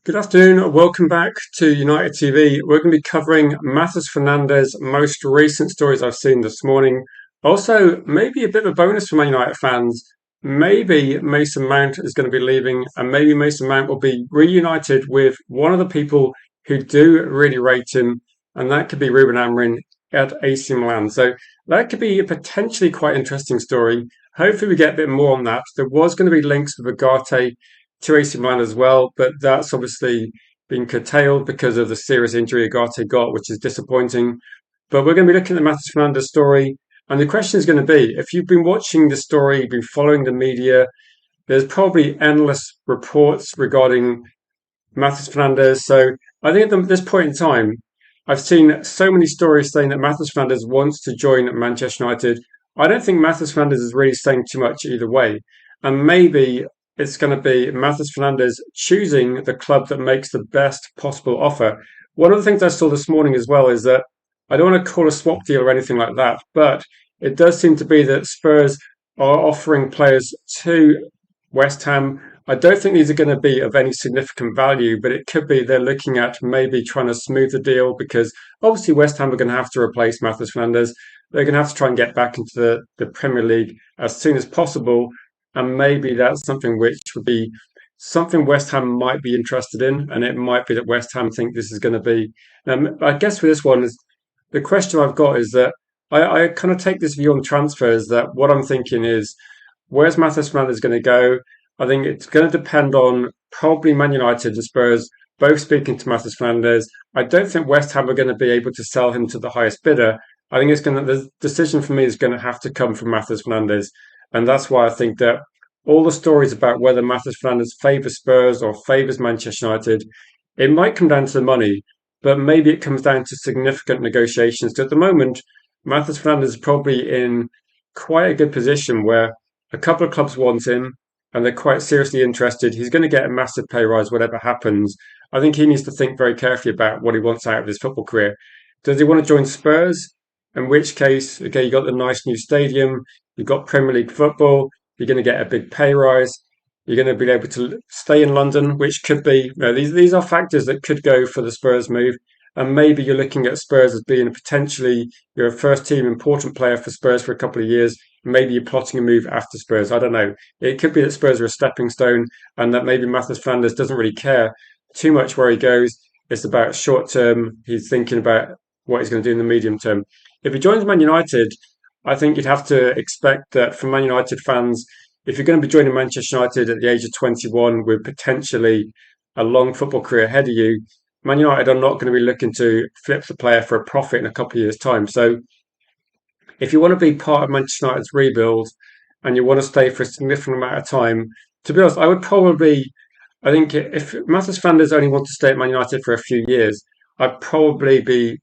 Good afternoon. Welcome back to United TV. We're going to be covering Matheus Fernandes' most recent stories I've seen this morning. Also, maybe a bit of a bonus for Man United fans. Maybe Mason Mount is going to be leaving, and maybe Mason Mount will be reunited with one of the people who do really rate him, and that could be Ruben Amorim at AC Milan. So that could be a potentially quite interesting story. Hopefully, we get a bit more on that. There was going to be links with Ugarte to AC Milan as well, but that's obviously been curtailed because of the serious injury Ugarte got, which is disappointing. But we're going to be looking at the Matheus Fernandes story, and the question is going to be, if you've been watching the story, been following the media, there's probably endless reports regarding Matheus Fernandes. So I think at this point in time, I've seen so many stories saying that Matheus Fernandes wants to join Manchester United. I don't think Matheus Fernandes is really saying too much either way. And maybe it's going to be Matheus Fernandes choosing the club that makes the best possible offer. One of the things I saw this morning as well is that I don't want to call a swap deal or anything like that, but it does seem to be that Spurs are offering players to West Ham. I don't think these are going to be of any significant value, but it could be they're looking at maybe trying to smooth the deal because obviously West Ham are going to have to replace Matheus Fernandes. They're going to have to try and get back into the Premier League as soon as possible. And maybe that's something which would be something West Ham might be interested in. And it might be that West Ham think this is going to be. I guess for this one, is the question I've got is that I kind of take this view on transfers that what I'm thinking is, where's Matheus Fernandes going to go? I think it's going to depend on probably Man United and Spurs both speaking to Matheus Fernandes. I don't think West Ham are going to be able to sell him to the highest bidder. I think the decision for me is going to have to come from Matheus Fernandes. And that's why I think that all the stories about whether Matheus Fernandes favours Spurs or favours Manchester United, it might come down to the money, but maybe it comes down to significant negotiations. So at the moment, Matheus Fernandes is probably in quite a good position where a couple of clubs want him and they're quite seriously interested. He's going to get a massive pay rise, whatever happens. I think he needs to think very carefully about what he wants out of his football career. Does he want to join Spurs? In which case, okay, you got the nice new stadium, you've got Premier League football, you're going to get a big pay rise, you're going to be able to stay in London, which could be, these are factors that could go for the Spurs move. And maybe you're looking at Spurs as being potentially you're a first team important player for Spurs for a couple of years. Maybe you're plotting a move after Spurs. I don't know. It could be that Spurs are a stepping stone and that maybe Matheus Fernandes doesn't really care too much where he goes. It's about short term. He's thinking about what he's going to do in the medium term. If he joins Man United, I think you'd have to expect that for Man United fans, if you're going to be joining Manchester United at the age of 21 with potentially a long football career ahead of you, Man United are not going to be looking to flip the player for a profit in a couple of years' time. So if you want to be part of Manchester United's rebuild and you want to stay for a significant amount of time, to be honest, I think if Matheus Fernandes only wants to stay at Man United for a few years, I'd probably be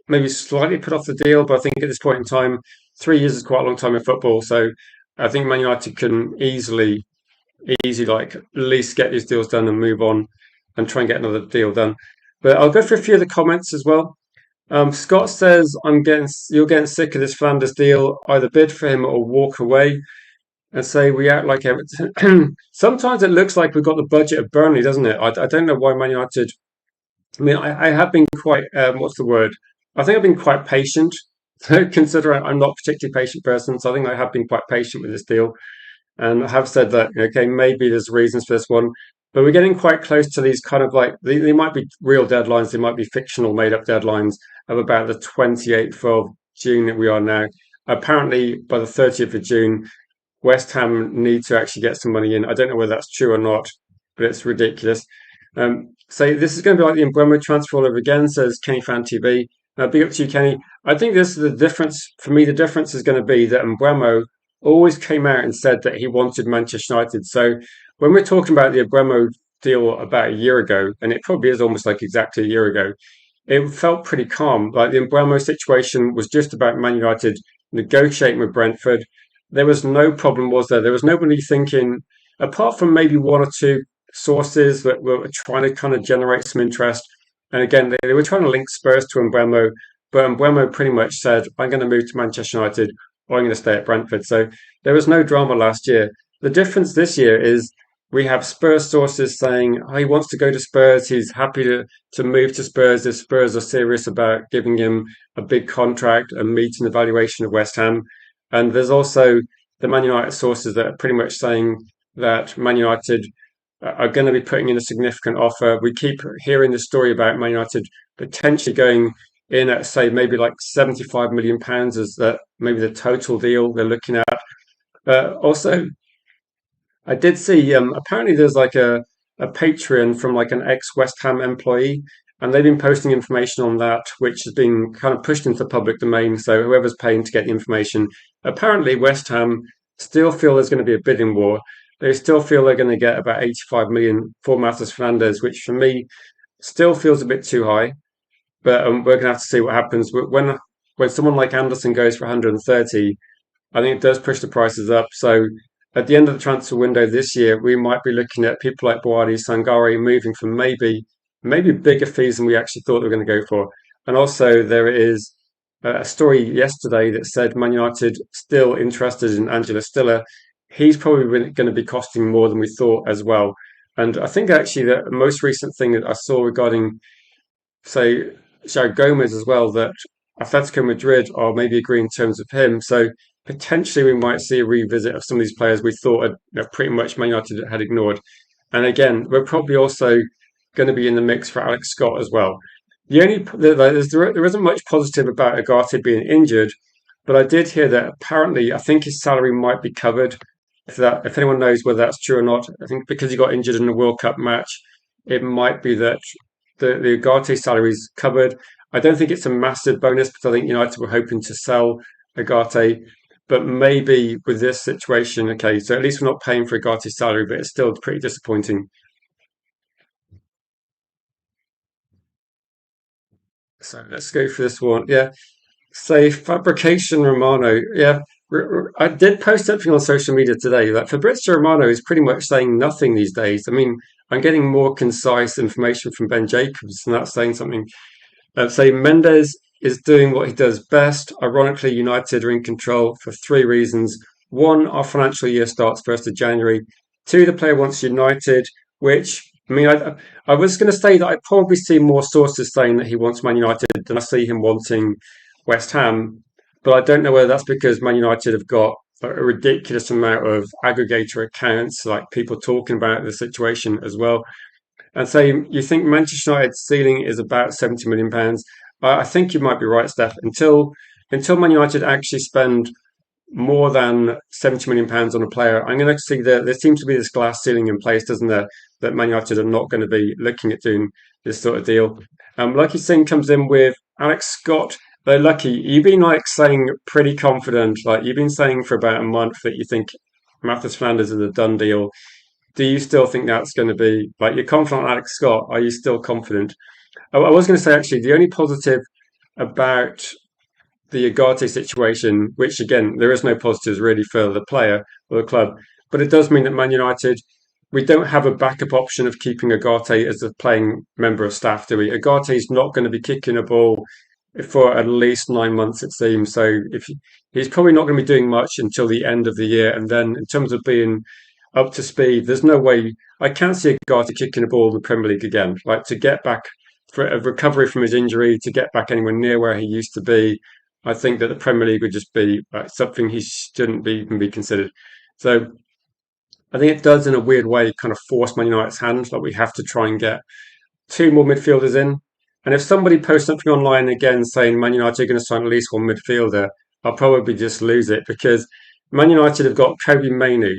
maybe slightly put off the deal. But I think at this point in time, 3 years is quite a long time in football. So I think Man United can easily like at least get these deals done and move on and try and get another deal done. But I'll go through a few of the comments as well. Scott says, you're getting sick of this Flanders deal. Either bid for him or walk away and say we act like Everton. Sometimes it looks like we've got the budget of Burnley, doesn't it? I don't know why Man United. I mean, I have been quite, what's the word? I think I've been quite patient, considering I'm not a particularly patient person. So I think I have been quite patient with this deal. And I have said that, okay, maybe there's reasons for this one. But we're getting quite close to these kind of like, they might be real deadlines, they might be fictional made up deadlines of about the 28th of June that we are now. Apparently, by the 30th of June, West Ham need to actually get some money in. I don't know whether that's true or not, but it's ridiculous. So this is going to be like the Mbeumo transfer all over again, says Kenny Fan TV. Big up to you, Kenny. I think this is the difference. For me, the difference is going to be that Mbeumo always came out and said that he wanted Manchester United. So when we're talking about the Mbeumo deal about a year ago, and it probably is almost like exactly a year ago, it felt pretty calm. Like the Mbeumo situation was just about Man United negotiating with Brentford. There was no problem, was there? There was nobody thinking, apart from maybe one or two sources that were trying to kind of generate some interest. And again, they were trying to link Spurs to Mbeumo, but Mbeumo pretty much said, I'm going to move to Manchester United or I'm going to stay at Brentford. So there was no drama last year. The difference this year is we have Spurs sources saying, oh, he wants to go to Spurs. He's happy to move to Spurs if Spurs are serious about giving him a big contract and meeting the valuation of West Ham. And there's also the Man United sources that are pretty much saying that Man United are going to be putting in a significant offer. We keep hearing the story about Man United potentially going in at, say, maybe like £75 million as that maybe the total deal they're looking at. Also, I did see apparently there's like a Patreon from like an ex West Ham employee, and they've been posting information on that, which has been kind of pushed into the public domain. So whoever's paying to get the information, apparently West Ham still feel there's going to be a bidding war. They still feel they're going to get about 85 million for Matheus Fernandes, which for me still feels a bit too high. But we're going to have to see what happens when someone like Anderson goes for 130. I think it does push the prices up. So at the end of the transfer window this year, we might be looking at people like Boadi, Sangare moving for maybe bigger fees than we actually thought they were going to go for. And also there is a story yesterday that said Man United still interested in Angela Stiller. He's probably going to be costing more than we thought as well. And I think actually the most recent thing that I saw regarding say João Gomez as well, that Atletico Madrid are maybe agreeing terms with him. So potentially we might see a revisit of some of these players we thought had, pretty much Man United had ignored. And again, we're probably also going to be in the mix for Alex Scott as well. There isn't much positive about Agate being injured, but I did hear that apparently I think his salary might be covered. If anyone knows whether that's true or not, I think because he got injured in the World Cup match, it might be that the Ugarte salary is covered. I don't think it's a massive bonus because I think United were hoping to sell Ugarte, but maybe with this situation, okay, so at least we're not paying for Ugarte's salary, but it's still pretty disappointing. So let's go for this one. Yeah, say Fabrication Romano. Yeah, I did post something on social media today that Fabrizio Romano is pretty much saying nothing these days. I mean, I'm getting more concise information from Ben Jacobs, and that's saying something. Say Mendes is doing what he does best. Ironically, United are in control for three reasons. One, our financial year starts 1st of January. Two, the player wants United, which, I mean, I was going to say that I probably see more sources saying that he wants Man United than I see him wanting West Ham. But I don't know whether that's because Man United have got a ridiculous amount of aggregator accounts, like people talking about the situation as well. And so you think Manchester United's ceiling is about £70 million. I think you might be right, Steph. Until Man United actually spend more than £70 million on a player, I'm going to see that there seems to be this glass ceiling in place, doesn't there? That Man United are not going to be looking at doing this sort of deal. Lucky Singh comes in with Alex Scott. Though Lucky, you've been like saying pretty confident, like you've been saying for about a month that you think Matheus Fernandes is a done deal. Do you still think that's going to be like you're confident on Alex Scott? Are you still confident? I was going to say actually the only positive about the Ugarte situation, which again there is no positives really for the player or the club, but it does mean that Man United we don't have a backup option of keeping Ugarte as a playing member of staff, do we? Ugarte is not going to be kicking a ball for at least 9 months, it seems. So if he's probably not going to be doing much until the end of the year, and then in terms of being up to speed. There's no way I can't see a guy kicking a ball in the Premier League again. Like to get back for a recovery from his injury, to get back anywhere near where he used to be. I think that the Premier League would just be something he shouldn't be even be considered. So I think it does, in a weird way, kind of force Man United's hand. Like we have to try and get two more midfielders in. And if somebody posts something online again saying Man United are going to sign at least one midfielder, I'll probably just lose it because Man United have got Kobe Mainu,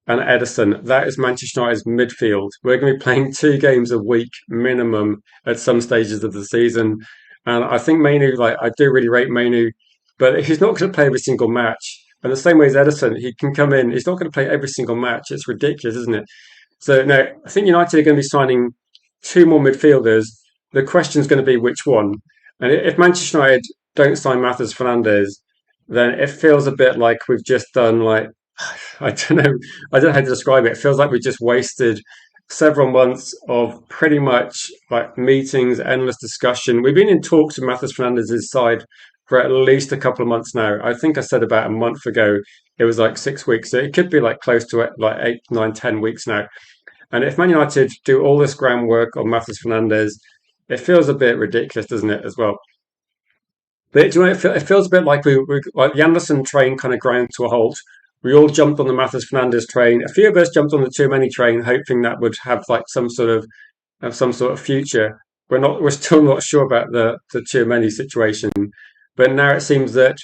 and Edison. That is Manchester United's midfield. We're going to be playing 2 games a week minimum at some stages of the season. And I think Mainu, like I do really rate Mainu, but he's not going to play every single match. And the same way as Edison, he can come in. He's not going to play every single match. It's ridiculous, isn't it? So no, I think United are going to be signing two more midfielders. The question is going to be which one. And if Manchester United don't sign Matheus Fernandes, then it feels a bit like we've just done like I don't know. I don't know how to describe it. It feels like we just wasted several months of pretty much like meetings, endless discussion. We've been in talks with Matheus Fernandes' side for at least a couple of months now. I think I said about a month ago it was like 6 weeks. So it could be like close to it, like 8, 9, 10 weeks now. And if Man United do all this groundwork on Matheus Fernandes, it feels a bit ridiculous, doesn't it, as well? But do you know, it feels a bit like we like the Anderson train kind of ground to a halt. We all jumped on the Matheus Fernandes train. A few of us jumped on the too many train, hoping that would have some sort of future. We're still not sure about the too many situation. But now it seems that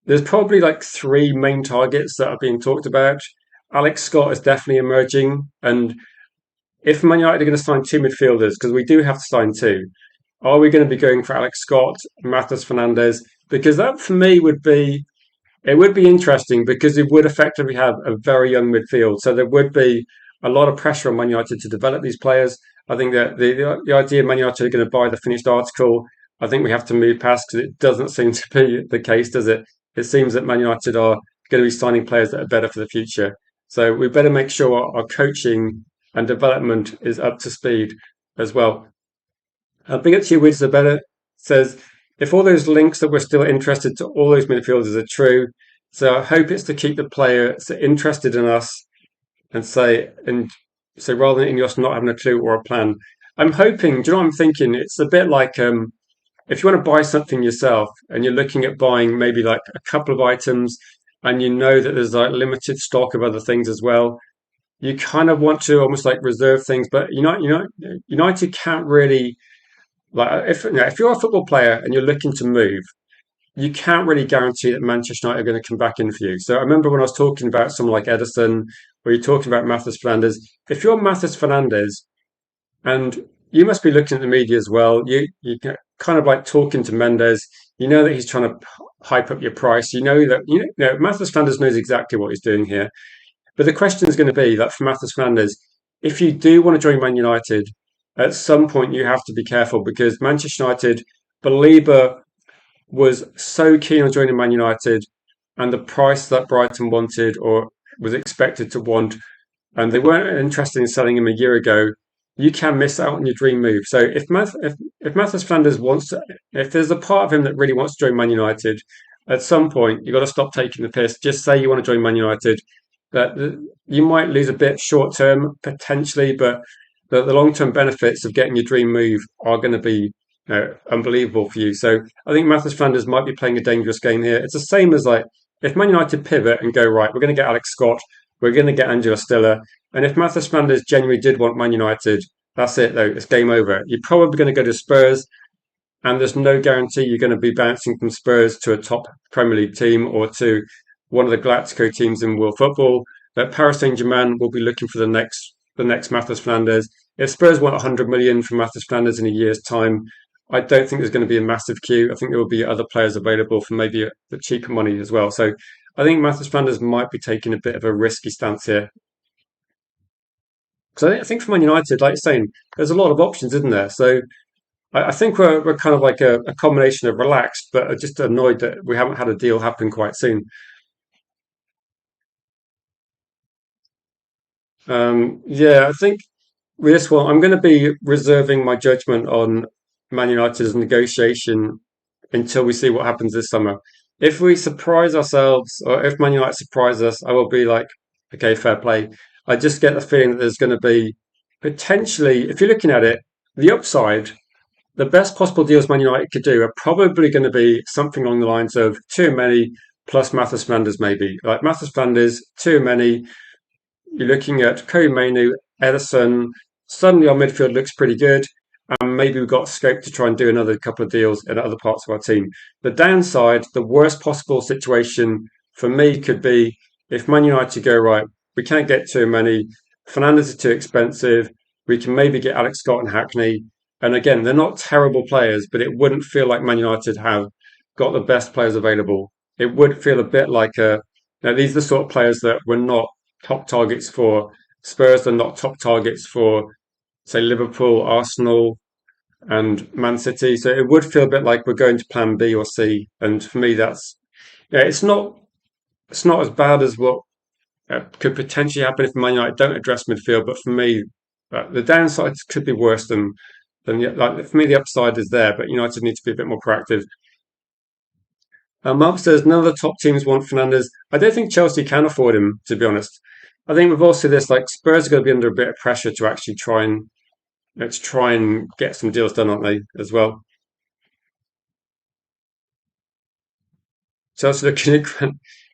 there's probably like three main targets that are being talked about. Alex Scott is definitely emerging, and if Man United are going to sign two midfielders, because we do have to sign two, are we going to be going for Alex Scott, Matheus Fernandes? Because that for me would be interesting because it would effectively have a very young midfield. So there would be a lot of pressure on Man United to develop these players. I think that the idea Man United are going to buy the finished article, I think we have to move past because it doesn't seem to be the case, does it? It seems that Man United are going to be signing players that are better for the future. So we better make sure our coaching and development is up to speed as well. Big up to you, Wiz better says, if all those links that we're still interested to all those midfielders are true, so I hope it's to keep the player so interested in us and so rather than Ineos not having a clue or a plan. I'm hoping, do you know what I'm thinking? It's a bit like if you want to buy something yourself and you're looking at buying maybe like a couple of items and you know that there's like limited stock of other things as well, you kind of want to almost like reserve things, but United can't really like if you're a football player and you're looking to move, you can't really guarantee that Manchester United are going to come back in for you. So I remember when I was talking about someone like Edison, or you're talking about Matheus Fernandes. If you're Matheus Fernandes, and you must be looking at the media as well, you kind of like talking to Mendes. You know that he's trying to hype up your price. You know that Matheus Fernandes knows exactly what he's doing here. But the question is going to be that for Matheus Fernandes, if you do want to join Man United, at some point you have to be careful because Manchester United, Belieber was so keen on joining Man United, and the price that Brighton wanted or was expected to want, and they weren't interested in selling him a year ago. You can miss out on your dream move. So if Matheus Flanders wants to, if there's a part of him that really wants to join Man United, at some point you've got to stop taking the piss. Just say you want to join Man United. That you might lose a bit short term potentially, but the long term benefits of getting your dream move are going to be unbelievable for you. So I think Matheus Flanders might be playing a dangerous game here. It's the same as like if Man United pivot and go right, we're going to get Alex Scott, we're going to get Angela Stiller, and if Matheus Flanders genuinely did want Man United, that's it though. It's game over. You're probably going to go to Spurs, and there's no guarantee you're going to be bouncing from Spurs to a top Premier League team or to one of the Galactico teams in world football. That Paris Saint-Germain will be looking for the next Matheus Flanders. If Spurs want 100 million from Matheus Flanders in a year's time, I don't think there's going to be a massive queue. I think there will be other players available for maybe the cheaper money as well. So I think Matheus Flanders might be taking a bit of a risky stance here. Because I think for Man United, like you're saying, there's a lot of options, isn't there? So I think we're kind of like a combination of relaxed, but just annoyed that we haven't had a deal happen quite soon. Yeah, I think with this one, I'm going to be reserving my judgment on Man United's negotiation until we see what happens this summer. If we surprise ourselves, or if Man United surprise us, I will be like, okay, fair play. I just get the feeling that there's going to be potentially, if you're looking at it, the upside, the best possible deals Man United could do are probably going to be something along the lines of too many plus Matheus Flanders, maybe. Like Matheus Flanders, too many. You're looking at Kobe Mainu, Edison. Suddenly our midfield looks pretty good. And maybe we've got scope to try and do another couple of deals in other parts of our team. The downside, the worst possible situation for me could be if Man United go, right, we can't get too many. Fernandez is too expensive. We can maybe get Alex Scott and Hackney. And again, they're not terrible players, but it wouldn't feel like Man United have got the best players available. It would feel a bit like these are the sort of players that were not top targets for Spurs. They're not top targets for, say, Liverpool, Arsenal, and Man City. So it would feel a bit like we're going to Plan B or C. And for me, that's it's not as bad as what could potentially happen if Man United don't address midfield. But for me, the downsides could be worse than like for me the upside is there. But United need to be a bit more proactive. Mark says none of the top teams want Fernandez. I don't think Chelsea can afford him, to be honest. I think with also this, like Spurs are going to be under a bit of pressure to actually try and get some deals done, aren't they, as well? Chelsea looking at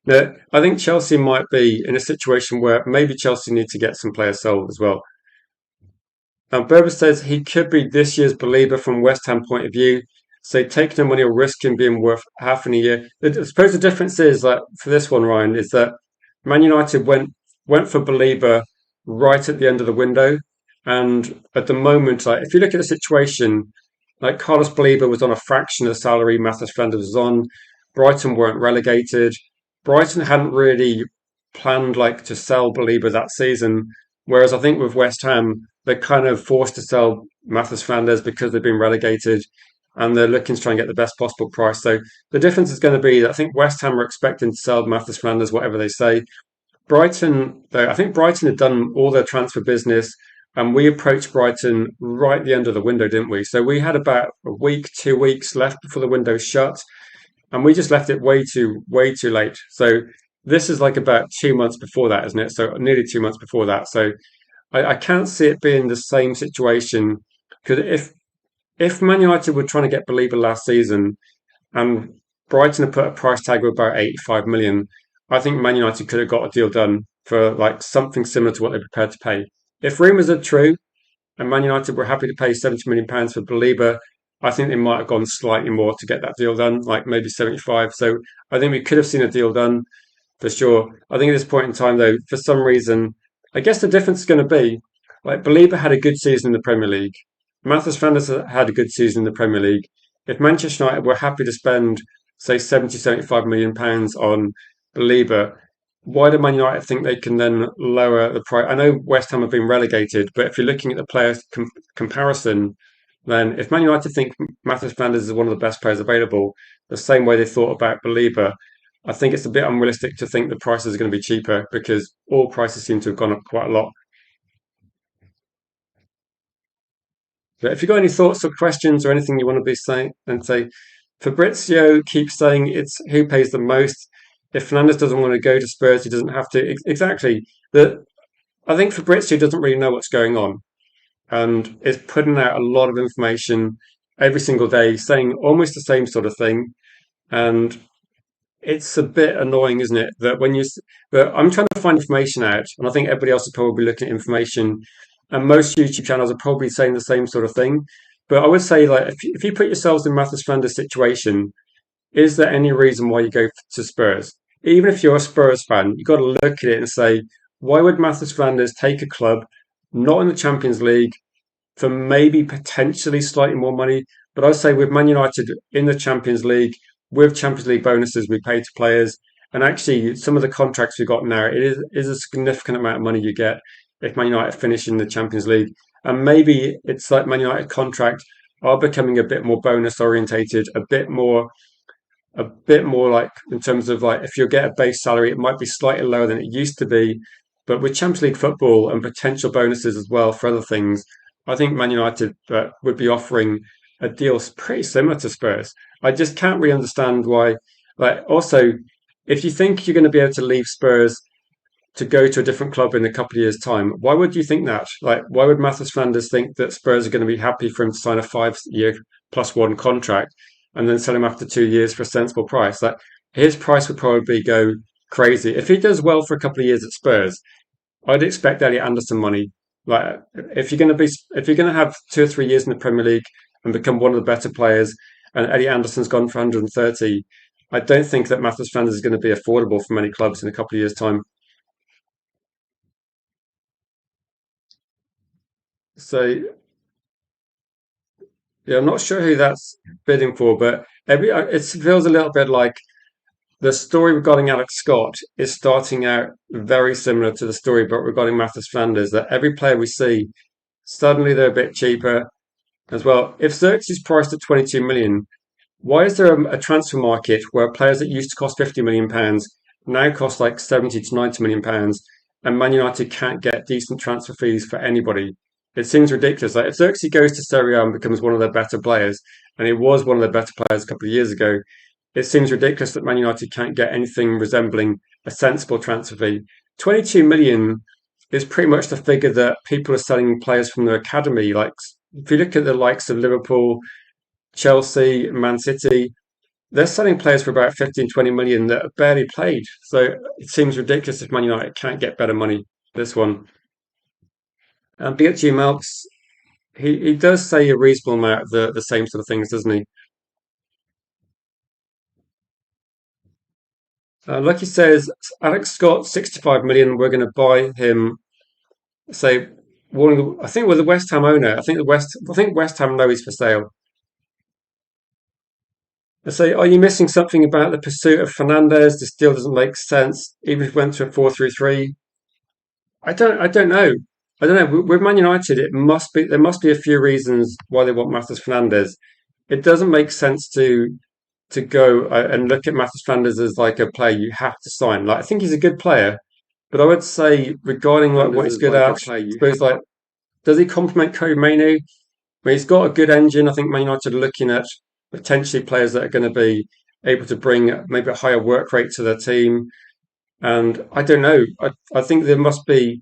no, I think Chelsea might be in a situation where maybe Chelsea need to get some players sold as well. Berber says he could be this year's believer from West Ham point of view. So taking the money or risking being worth half in a year. I suppose the difference is like for this one, Ryan, is that Man United went for believer right at the end of the window, and at the moment, like if you look at the situation, like Carlos Belieber was on a fraction of the salary Mathis Flanders was on. Brighton weren't relegated. Brighton hadn't really planned like to sell Belieber that season, whereas I think with West Ham they're kind of forced to sell Mathis Flanders because they've been relegated and they're looking to try and get the best possible price. So the difference is going to be that I think West Ham are expecting to sell Mathis Flanders, whatever they say. Brighton, though, I think Brighton had done all their transfer business and we approached Brighton right at the end of the window, didn't we? So we had about a week, 2 weeks left before the window shut and we just left it way too late. So this is like about 2 months before that, isn't it? So nearly 2 months before that. So I can't see it being the same situation because if Man United were trying to get Belieber last season and Brighton had put a price tag of about 85 million, I think Man United could have got a deal done for like something similar to what they're prepared to pay. If rumours are true and Man United were happy to pay £70 million for Belieber, I think they might have gone slightly more to get that deal done, like maybe 75. So I think we could have seen a deal done for sure. I think at this point in time, though, for some reason, I guess the difference is going to be like Belieber had a good season in the Premier League. Mathis Fernandes had a good season in the Premier League. If Manchester United were happy to spend, say, 70, £75 million on Belieber, why do Man United think they can then lower the price? I know West Ham have been relegated, but if you're looking at the players comparison, then if Man United think Mathis Fernandes is one of the best players available, the same way they thought about Belieber, I think it's a bit unrealistic to think the prices are going to be cheaper because all prices seem to have gone up quite a lot. But if you've got any thoughts or questions or anything you want to be saying, then say Fabrizio keeps saying it's who pays the most. If Fernandez doesn't want to go to Spurs, he doesn't have to. Exactly. I think Fabrizio doesn't really know what's going on and is putting out a lot of information every single day, saying almost the same sort of thing. And it's a bit annoying, isn't it? But I'm trying to find information out, and I think everybody else is probably looking at information, and most YouTube channels are probably saying the same sort of thing. But I would say, like, if you put yourselves in Mathis Fernandes' situation, is there any reason why you go to Spurs? Even if you're a Spurs fan, you've got to look at it and say, why would Mathis Fernandes take a club not in the Champions League for maybe potentially slightly more money. But I'd say with Man United in the Champions League, with Champions League bonuses we pay to players, and actually some of the contracts we've got now, is a significant amount of money you get if Man United finish in the Champions League. And maybe it's like Man United contract are becoming a bit more bonus orientated, a bit more like in terms of like if you get a base salary, it might be slightly lower than it used to be. But with Champions League football and potential bonuses as well for other things, I think Man United would be offering a deal pretty similar to Spurs. I just can't really understand why. Like, also, if you think you're going to be able to leave Spurs to go to a different club in a couple of years' time, why would you think that? Like, why would Mathis Flanders think that Spurs are going to be happy for him to sign a 5 year plus one contract and then sell him after 2 years for a sensible price? Like, his price would probably go crazy. If he does well for a couple of years at Spurs, I'd expect Elliot Anderson money. Like if you're going to have 2 or 3 years in the Premier League and become one of the better players, and Elliot Anderson's gone for 130, I don't think that Mathis Flanders is going to be affordable for many clubs in a couple of years' time. So yeah, I'm not sure who that's bidding for, but it feels a little bit like the story regarding Alex Scott is starting out very similar to the story but regarding Mathis Flanders. That every player we see suddenly they're a bit cheaper as well. If Xerxes priced at 22 million, why is there a transfer market where players that used to cost £50 million now cost like 70 to £90 million, and Man United can't get decent transfer fees for anybody? It seems ridiculous. Like if Xerxes goes to Serie A and becomes one of their better players, and he was one of their better players a couple of years ago, it seems ridiculous that Man United can't get anything resembling a sensible transfer fee. 22 million is pretty much the figure that people are selling players from their academy. Like if you look at the likes of Liverpool, Chelsea, Man City, they're selling players for about 15, 20 million that are barely played. So it seems ridiculous if Man United can't get better money. This one. And BHG Melps, he does say a reasonable amount of the same sort of things, doesn't he? Lucky says Alex Scott, 65 million. We're going to buy him. Say, I think we're the West Ham owner. I think West Ham know he's for sale. I say, are you missing something about the pursuit of Fernandez? This deal doesn't make sense, even if it went to a 4-3-3. I don't know. I don't know. With Man United, there must be a few reasons why they want Matheus Fernandes. It doesn't make sense to go and look at Matheus Fernandes as like a player you have to sign. Like I think he's a good player, but I would say regarding like what he's good at, I suppose like does he complement Kobe Mainoo? I mean, he's got a good engine. I think Man United are looking at potentially players that are going to be able to bring maybe a higher work rate to their team. And I don't know. I think there must be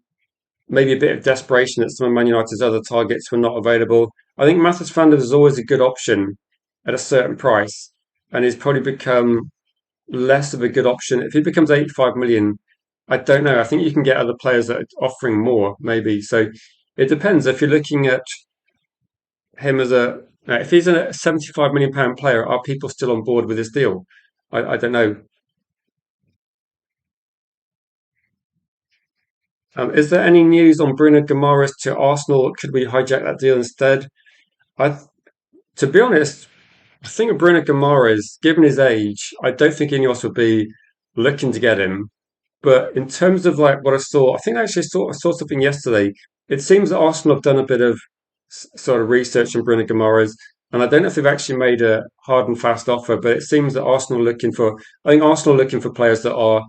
maybe a bit of desperation that some of Man United's other targets were not available. I think Matheus Fernandes is always a good option at a certain price, and he's probably become less of a good option. If he becomes 85 million, I don't know. I think you can get other players that are offering more, maybe. So it depends. If you're looking at him as if he's a 75 million pound player, are people still on board with this deal? I don't know. Is there any news on Bruno Guimaraes to Arsenal? Could we hijack that deal instead? I, to be honest, I think Bruno Guimaraes, given his age, I don't think Ineos would be looking to get him. But in terms of like what I saw, I think I saw something yesterday. It seems that Arsenal have done a bit of sort of research on Bruno Guimaraes, and I don't know if they've actually made a hard and fast offer. But it seems that I think Arsenal are looking for players that are,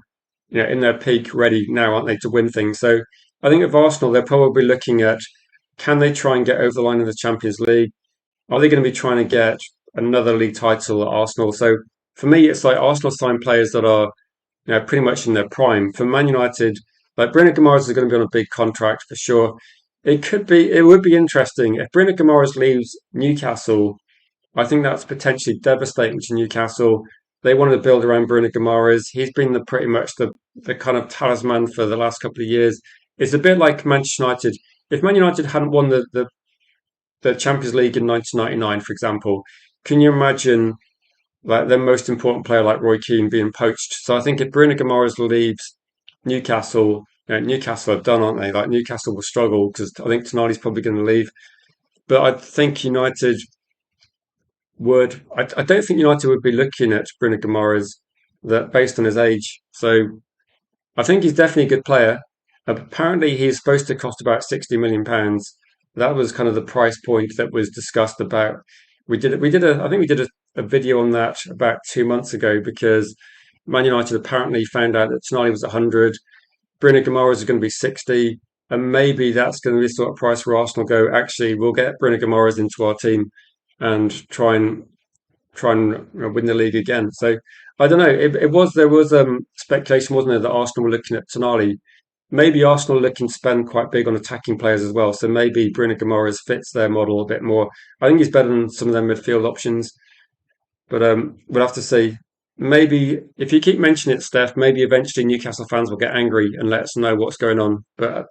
in their peak, ready now, aren't they, to win things? So I think of Arsenal, they're probably looking at can they try and get over the line in the Champions League? Are they going to be trying to get another league title at Arsenal? So for me, it's like Arsenal sign players that are pretty much in their prime. For Man United, like Bruno Guimaraes is going to be on a big contract for sure. It would be interesting if Bruno Guimaraes leaves Newcastle. I think that's potentially devastating to Newcastle. They wanted to build around Bruno Guimaraes. He's been pretty much the kind of talisman for the last couple of years. It's a bit like Manchester United. If Man United hadn't won the Champions League in 1999, for example, can you imagine like their most important player like Roy Keane being poached? So I think if Bruno Guimaraes leaves Newcastle, Newcastle are done, aren't they? Like Newcastle will struggle because I think Tonali's probably going to leave. But I think United would. I don't think United would be looking at Bruno Guimaraes that based on his age. So I think he's definitely a good player. Apparently, he's supposed to cost about £60 million. That was kind of the price point that was discussed about. I think we did a video on that about 2 months ago because Man United apparently found out that Tonali was 100, Bruno Guimaraes is going to be 60, and maybe that's going to be the sort of price where Arsenal go, actually, we'll get Bruno Guimaraes into our team and try and win the league again. So I don't know. There was speculation, wasn't there, that Arsenal were looking at Tonali. Maybe Arsenal are looking to spend quite big on attacking players as well. So maybe Bruno Guimaraes fits their model a bit more. I think he's better than some of their midfield options, but we'll have to see. Maybe if you keep mentioning it, Steph, maybe eventually Newcastle fans will get angry and let us know what's going on. But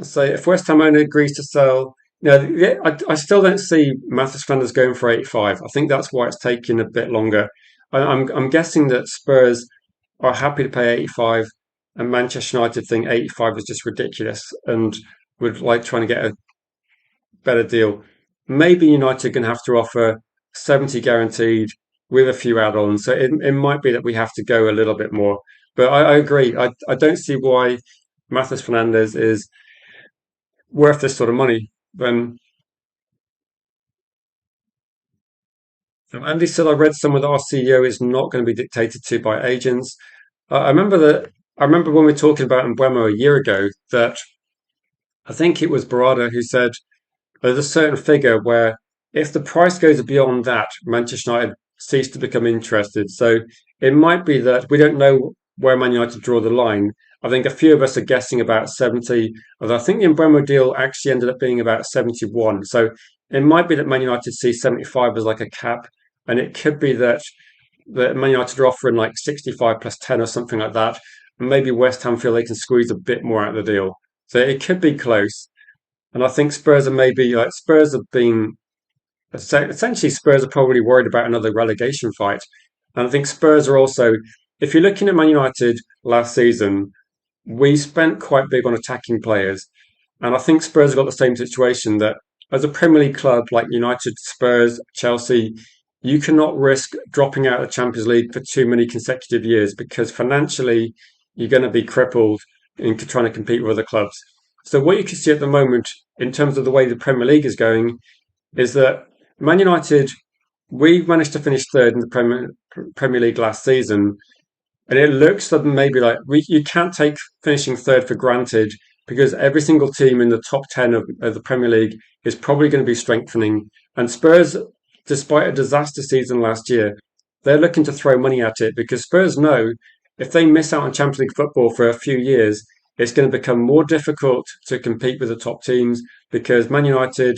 so if West Ham owner agrees to sell, yeah, I still don't see Matheus Fernandes going for 85. I think that's why it's taking a bit longer. I'm guessing that Spurs are happy to pay 85, and Manchester United think 85 is just ridiculous and would like trying to get a better deal. Maybe United are going to have to offer 70 guaranteed with a few add-ons. So it might be that we have to go a little bit more. But I agree. I don't see why Matheus Fernandes is worth this sort of money. Then Andy said, I read somewhere that our CEO is not going to be dictated to by agents. I remember that. I remember when we were talking about Mbeumo a year ago that I think it was Barada who said there's a certain figure where if the price goes beyond that, Manchester United cease to become interested. So it might be that we don't know where Man United draw the line. I think a few of us are guessing about 70, although I think the Embremo deal actually ended up being about 71. So it might be that Man United see 75 as like a cap, and it could be that Man United are offering like 65 plus 10 or something like that. And maybe West Ham feel they can squeeze a bit more out of the deal. So it could be close. And I think Spurs are maybe like Spurs have been essentially Spurs are probably worried about another relegation fight. And I think Spurs are also, if you're looking at Man United last season, we spent quite big on attacking players. And I think Spurs have got the same situation that as a Premier League club like United, Spurs, Chelsea, you cannot risk dropping out of the Champions League for too many consecutive years because financially you're going to be crippled in trying to compete with other clubs. So what you can see at the moment in terms of the way the Premier League is going is that Man United, we managed to finish third in the Premier League last season, and it looks that maybe like you can't take finishing third for granted because every single team in the top 10 of the Premier League is probably going to be strengthening. And Spurs, despite a disaster season last year, they're looking to throw money at it because Spurs know if they miss out on Champions League football for a few years, it's going to become more difficult to compete with the top teams because Man United,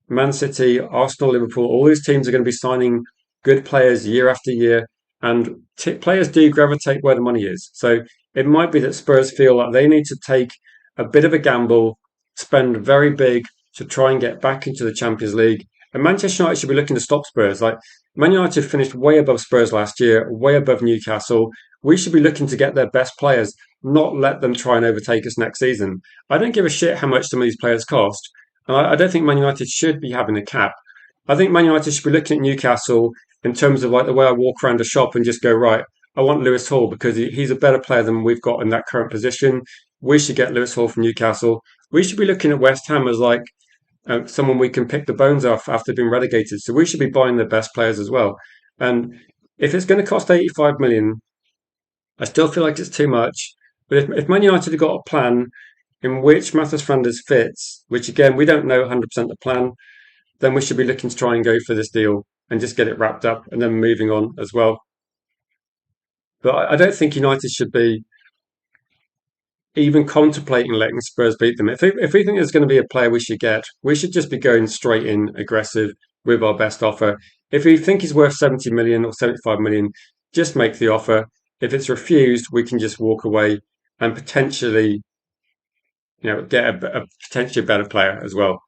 Man City, Arsenal, Liverpool, all these teams are going to be signing good players year after year, and players do gravitate where the money is. So it might be that Spurs feel like they need to take a bit of a gamble, spend very big to try and get back into the Champions League. And Manchester United should be looking to stop Spurs. Like Man United finished way above Spurs last year, way above Newcastle. We should be looking to get their best players, not let them try and overtake us next season. I don't give a shit how much some of these players cost. I don't think Man United should be having a cap. I think Man United should be looking at Newcastle in terms of like the way I walk around a shop and just go, right, I want Lewis Hall because he's a better player than we've got in that current position. We should get Lewis Hall from Newcastle. We should be looking at West Ham as like someone we can pick the bones off after being relegated. So we should be buying the best players as well. And if it's going to cost 85 million, I still feel like it's too much. But if Man United have got a plan in which Matheus Fernandes fits, which again, we don't know 100% the plan, then we should be looking to try and go for this deal and just get it wrapped up and then moving on as well. But I don't think United should be even contemplating letting Spurs beat them. If we think there's going to be a player we should get, we should just be going straight in aggressive with our best offer. If we think he's worth 70 million or 75 million, just make the offer. If it's refused, we can just walk away and potentially, get a potentially better player as well.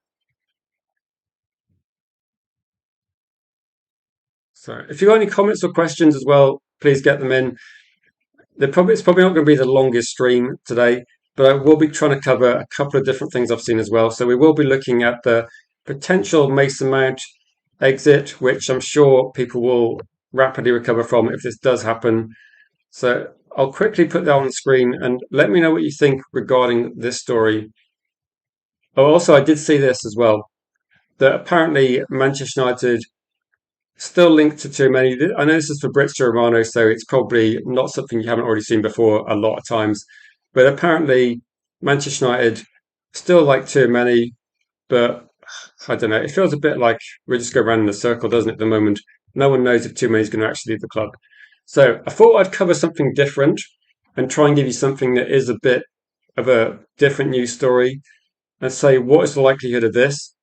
So if you've got any comments or questions as well, please get them in. It's probably not going to be the longest stream today, but I will be trying to cover a couple of different things I've seen as well. So we will be looking at the potential Mason Mount exit, which I'm sure people will rapidly recover from if this does happen. So I'll quickly put that on the screen and let me know what you think regarding this story. Oh, also, I did see this as well, that apparently Manchester United still linked to too many. I know this is Fabrizio Romano, so it's probably not something you haven't already seen before a lot of times. But apparently, Manchester United still like too many, but I don't know. It feels a bit like we just go around in a circle, doesn't it, at the moment? No one knows if too many is going to actually leave the club. So I thought I'd cover something different and try and give you something that is a bit of a different news story and say what is the likelihood of this.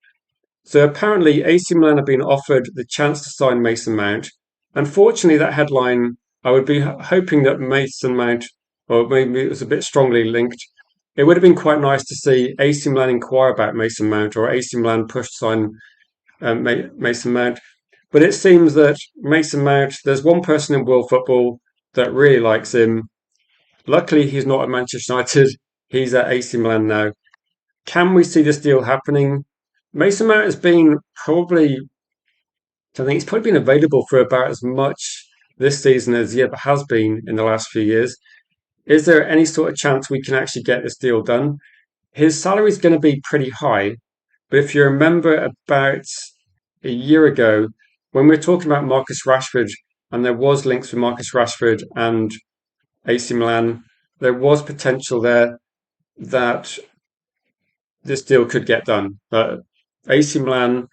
So apparently, AC Milan have been offered the chance to sign Mason Mount. Unfortunately, that headline, I would be hoping that Mason Mount, or maybe it was a bit strongly linked. It would have been quite nice to see AC Milan inquire about Mason Mount or AC Milan push to sign Mason Mount. But it seems that Mason Mount, there's one person in world football that really likes him. Luckily, he's not at Manchester United. He's at AC Milan now. Can we see this deal happening? Mason Mount has been probably, I think he's probably been available for about as much this season as he ever has been in the last few years. Is there any sort of chance we can actually get this deal done? His salary is going to be pretty high, but if you remember about a year ago, when we were talking about Marcus Rashford, and there was links with Marcus Rashford and AC Milan, there was potential there that this deal could get done. AC Milan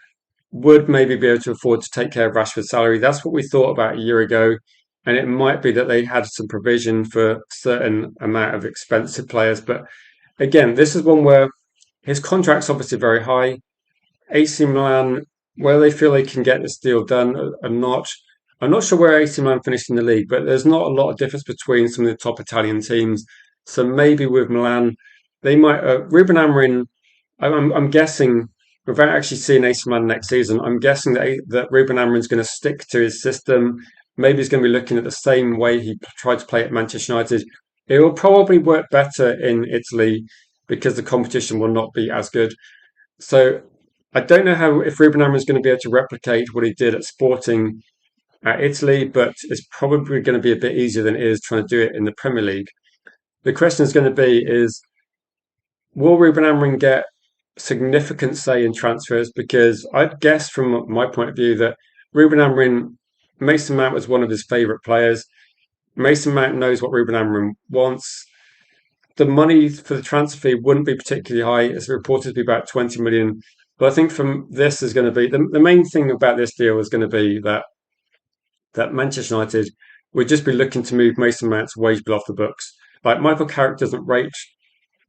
would maybe be able to afford to take care of Rashford's salary. That's what we thought about a year ago. And it might be that they had some provision for a certain amount of expensive players. But again, this is one where his contract's obviously very high. AC Milan, whether they feel they can get this deal done or not, I'm not sure where AC Milan finished in the league, but there's not a lot of difference between some of the top Italian teams. So maybe with Milan, they might. Ruben Amorim, I'm guessing, without actually seeing AC Milan next season, I'm guessing that Ruben Amorim is going to stick to his system. Maybe he's going to be looking at the same way he tried to play at Manchester United. It will probably work better in Italy because the competition will not be as good. So I don't know how if Ruben Amorim is going to be able to replicate what he did at Sporting at Italy, but it's probably going to be a bit easier than it is trying to do it in the Premier League. The question is going to be is will Ruben Amorim get significant say in transfers? Because I'd guess from my point of view that Ruben Amorim, Mason Mount was one of his favourite players. Mason Mount knows what Ruben Amorim wants. The money for the transfer fee wouldn't be particularly high. It's reported to be about 20 million. But I think from this is going to be the main thing about this deal is going to be that Manchester United would just be looking to move Mason Mount's wage bill off the books. Like Michael Carrick doesn't rate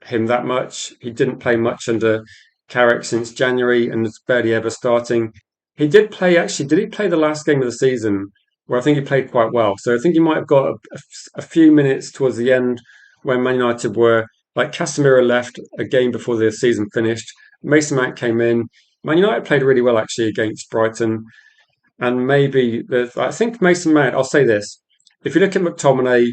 him that much. He didn't play much under Carrick since January and is barely ever starting. He did play actually. Did he play the last game of the season? Where I think he played quite well. So I think he might have got a few minutes towards the end when Man United were like Casemiro left a game before the season finished. Mason Mount came in. Man United played really well actually against Brighton. And maybe I think Mason Mount, I'll say this. If you look at McTominay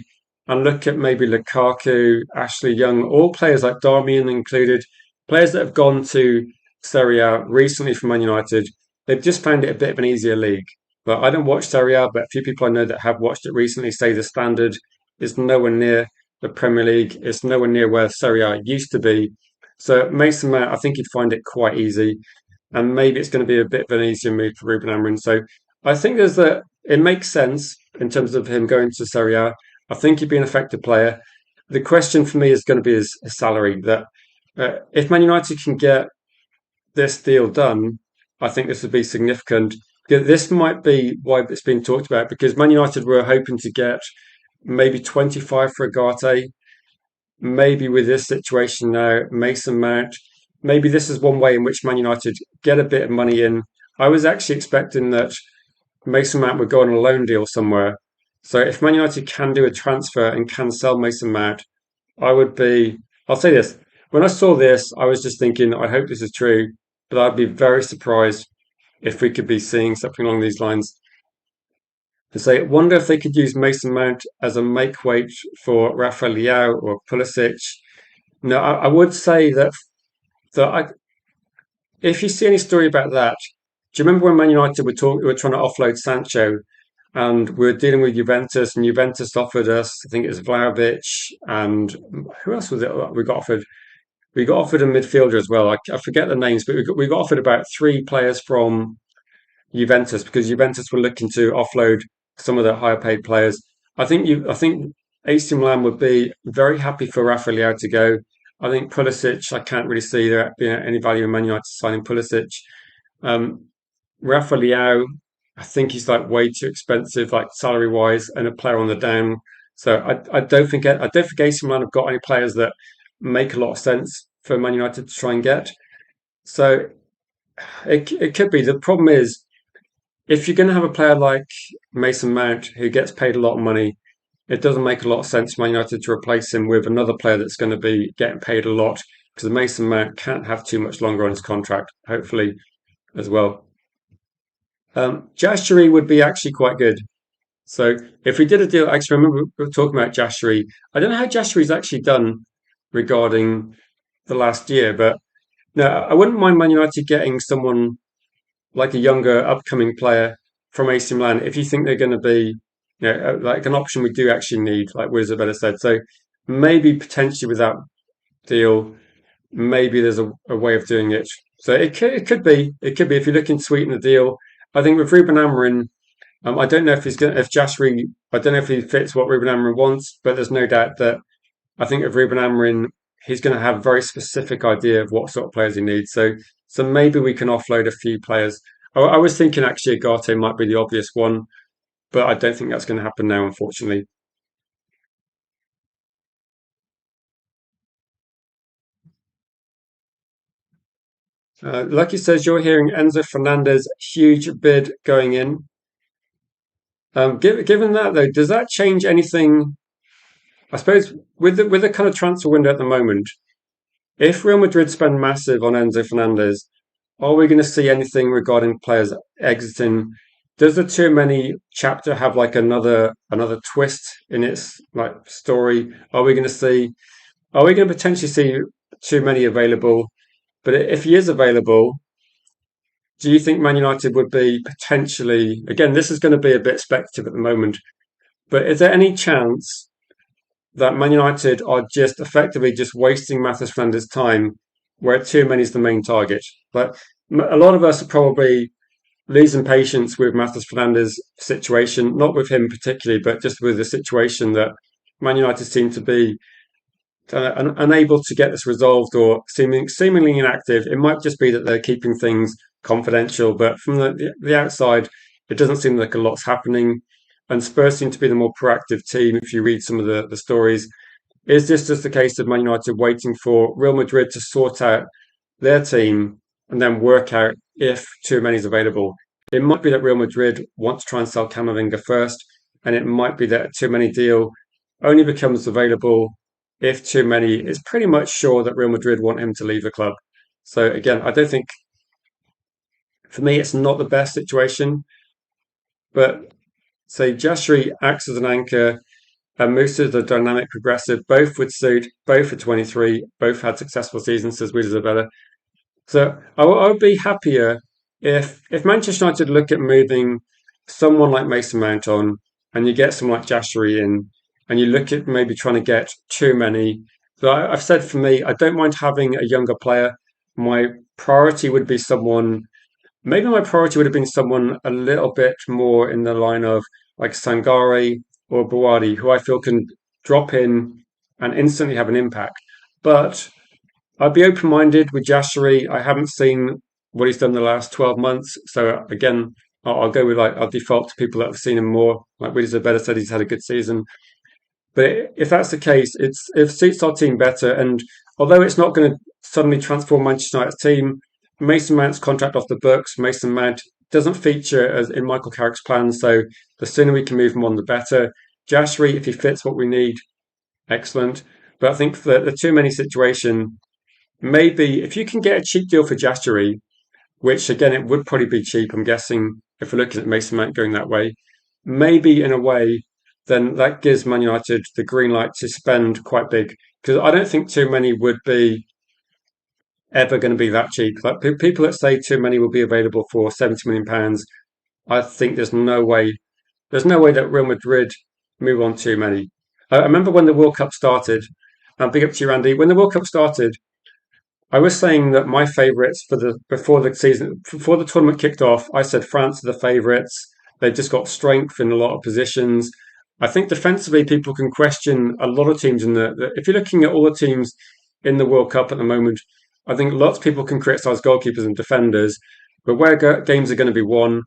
and look at maybe Lukaku, Ashley Young, all players like Darmian included, players that have gone to Serie A recently from Man United, they've just found it a bit of an easier league. But I don't watch Serie A, but a few people I know that have watched it recently say the standard is nowhere near the Premier League. It's nowhere near where Serie A used to be. So Mason Mount, I think he'd find it quite easy and maybe it's going to be a bit of an easier move for Ruben Amorim. So I think it makes sense in terms of him going to Serie A. I think he'd be an effective player. The question for me is going to be his salary. That if Man United can get this deal done, I think this would be significant. This might be why it's been talked about because Man United were hoping to get maybe 25 for Agate. Maybe with this situation now, Mason Mount, maybe this is one way in which Man United get a bit of money in. I was actually expecting that Mason Mount would go on a loan deal somewhere. So if Man United can do a transfer and can sell Mason Mount, I would be. I'll say this: when I saw this, I was just thinking, I hope this is true, but I'd be very surprised if we could be seeing something along these lines. To say, wonder if they could use Mason Mount as a make weight for Rafael Leao or Pulisic. No, I would say that if you see any story about that, do you remember when Man United were trying to offload Sancho and we were dealing with Juventus and Juventus offered us, I think it was Vlahovic and who else was it we got offered? We got offered a midfielder as well. I forget the names, but we got offered about three players from Juventus because Juventus were looking to offload some of the higher paid players. I think AC Milan would be very happy for Rafael Leao to go. I think Pulisic, I can't really see there being any value in Man United signing Pulisic. Um, Rafa Leao, I think he's like way too expensive, like salary wise, and a player on the down. So I don't think AC Milan have got any players that make a lot of sense for Man United to try and get. So it could be. The problem is if you're going to have a player like Mason Mount who gets paid a lot of money, it doesn't make a lot of sense for Man United to replace him with another player that's going to be getting paid a lot because Mason Mount can't have too much longer on his contract, hopefully, as well. Jashari would be actually quite good. So if we did a deal, actually, I remember we were talking about Jashari. I don't know how Jashari's actually done regarding the last year, but no, I wouldn't mind Man United getting someone like a younger, upcoming player from AC Milan if you think they're going to be, like an option we do actually need, like Isabella said. So maybe potentially with that deal, maybe there's a way of doing it. So it could be if you're looking to sweeten the deal. I think with Ruben Amorim, I don't know if he's going if Jashri, I don't know if he fits what Ruben Amorim wants, but there's no doubt that I think with Ruben Amorim, he's going to have a very specific idea of what sort of players he needs. So maybe we can offload a few players. I was thinking actually Agate might be the obvious one, but I don't think that's going to happen now, unfortunately. Lucky says you're hearing Enzo Fernandez huge bid going in. Given that though, does that change anything? I suppose with the kind of transfer window at the moment, if Real Madrid spend massive on Enzo Fernandez, are we going to see anything regarding players exiting? Does the too many chapter have like another twist in its like story? Are we going to see? Are we going to potentially see too many available? But if he is available, do you think Man United would be potentially, again, this is going to be a bit speculative at the moment, but is there any chance that Man United are just effectively just wasting Matheus Fernandes' time where too many is the main target? But a lot of us are probably losing patience with Matheus Fernandes' situation, not with him particularly, but just with the situation that Man United seem to be unable to get this resolved or seemingly inactive. It might just be that they're keeping things confidential, but from the outside, it doesn't seem like a lot's happening. And Spurs seem to be the more proactive team if you read some of the stories. Is this just a case of Man United waiting for Real Madrid to sort out their team and then work out if too many is available? It might be that Real Madrid want to try and sell Camavinga first, and it might be that too many deal only becomes available if too many is pretty much sure that Real Madrid want him to leave the club. So again, I don't think for me it's not the best situation, but say Jashri acts as an anchor and Musa is a dynamic progressive, both with suit, both for 23, both had successful seasons, says Luis Isabella. So I would be happier if Manchester United look at moving someone like Mason Mount on, and you get someone like Jashari in, and you look at maybe trying to get too many. So I've said for me, I don't mind having a younger player. My priority would be someone. Maybe my priority would have been someone a little bit more in the line of like Sangare or Buwadi, who I feel can drop in and instantly have an impact. But I'd be open minded with Jashari. I haven't seen what he's done the last 12 months. So again, I'll go with like, I'll default to people that have seen him more. Like Willis better said he's had a good season. But if that's the case, it suits our team better. And although it's not going to suddenly transform Manchester United's team, Mason Mount's contract off the books. Mason Mount doesn't feature as in Michael Carrick's plans. So the sooner we can move him on, the better. Jashri, if he fits what we need, excellent. But I think that the too many situation, maybe if you can get a cheap deal for Jashari, which again it would probably be cheap. I'm guessing if we're looking at Mason Mount going that way, maybe in a way, then that gives Man United the green light to spend quite big because I don't think too many would be ever going to be that cheap. Like people that say too many will be available for £70 million, I think there's no way. There's no way that Real Madrid move on too many. I remember when the World Cup started. Big up to you, Randy. When the World Cup started, I was saying that my favourites for the before the season before the tournament kicked off, I said France are the favourites. They've just got strength in a lot of positions. I think defensively, people can question a lot of teams in if you're looking at all the teams in the World Cup at the moment, I think lots of people can criticise goalkeepers and defenders, but where games are going to be won,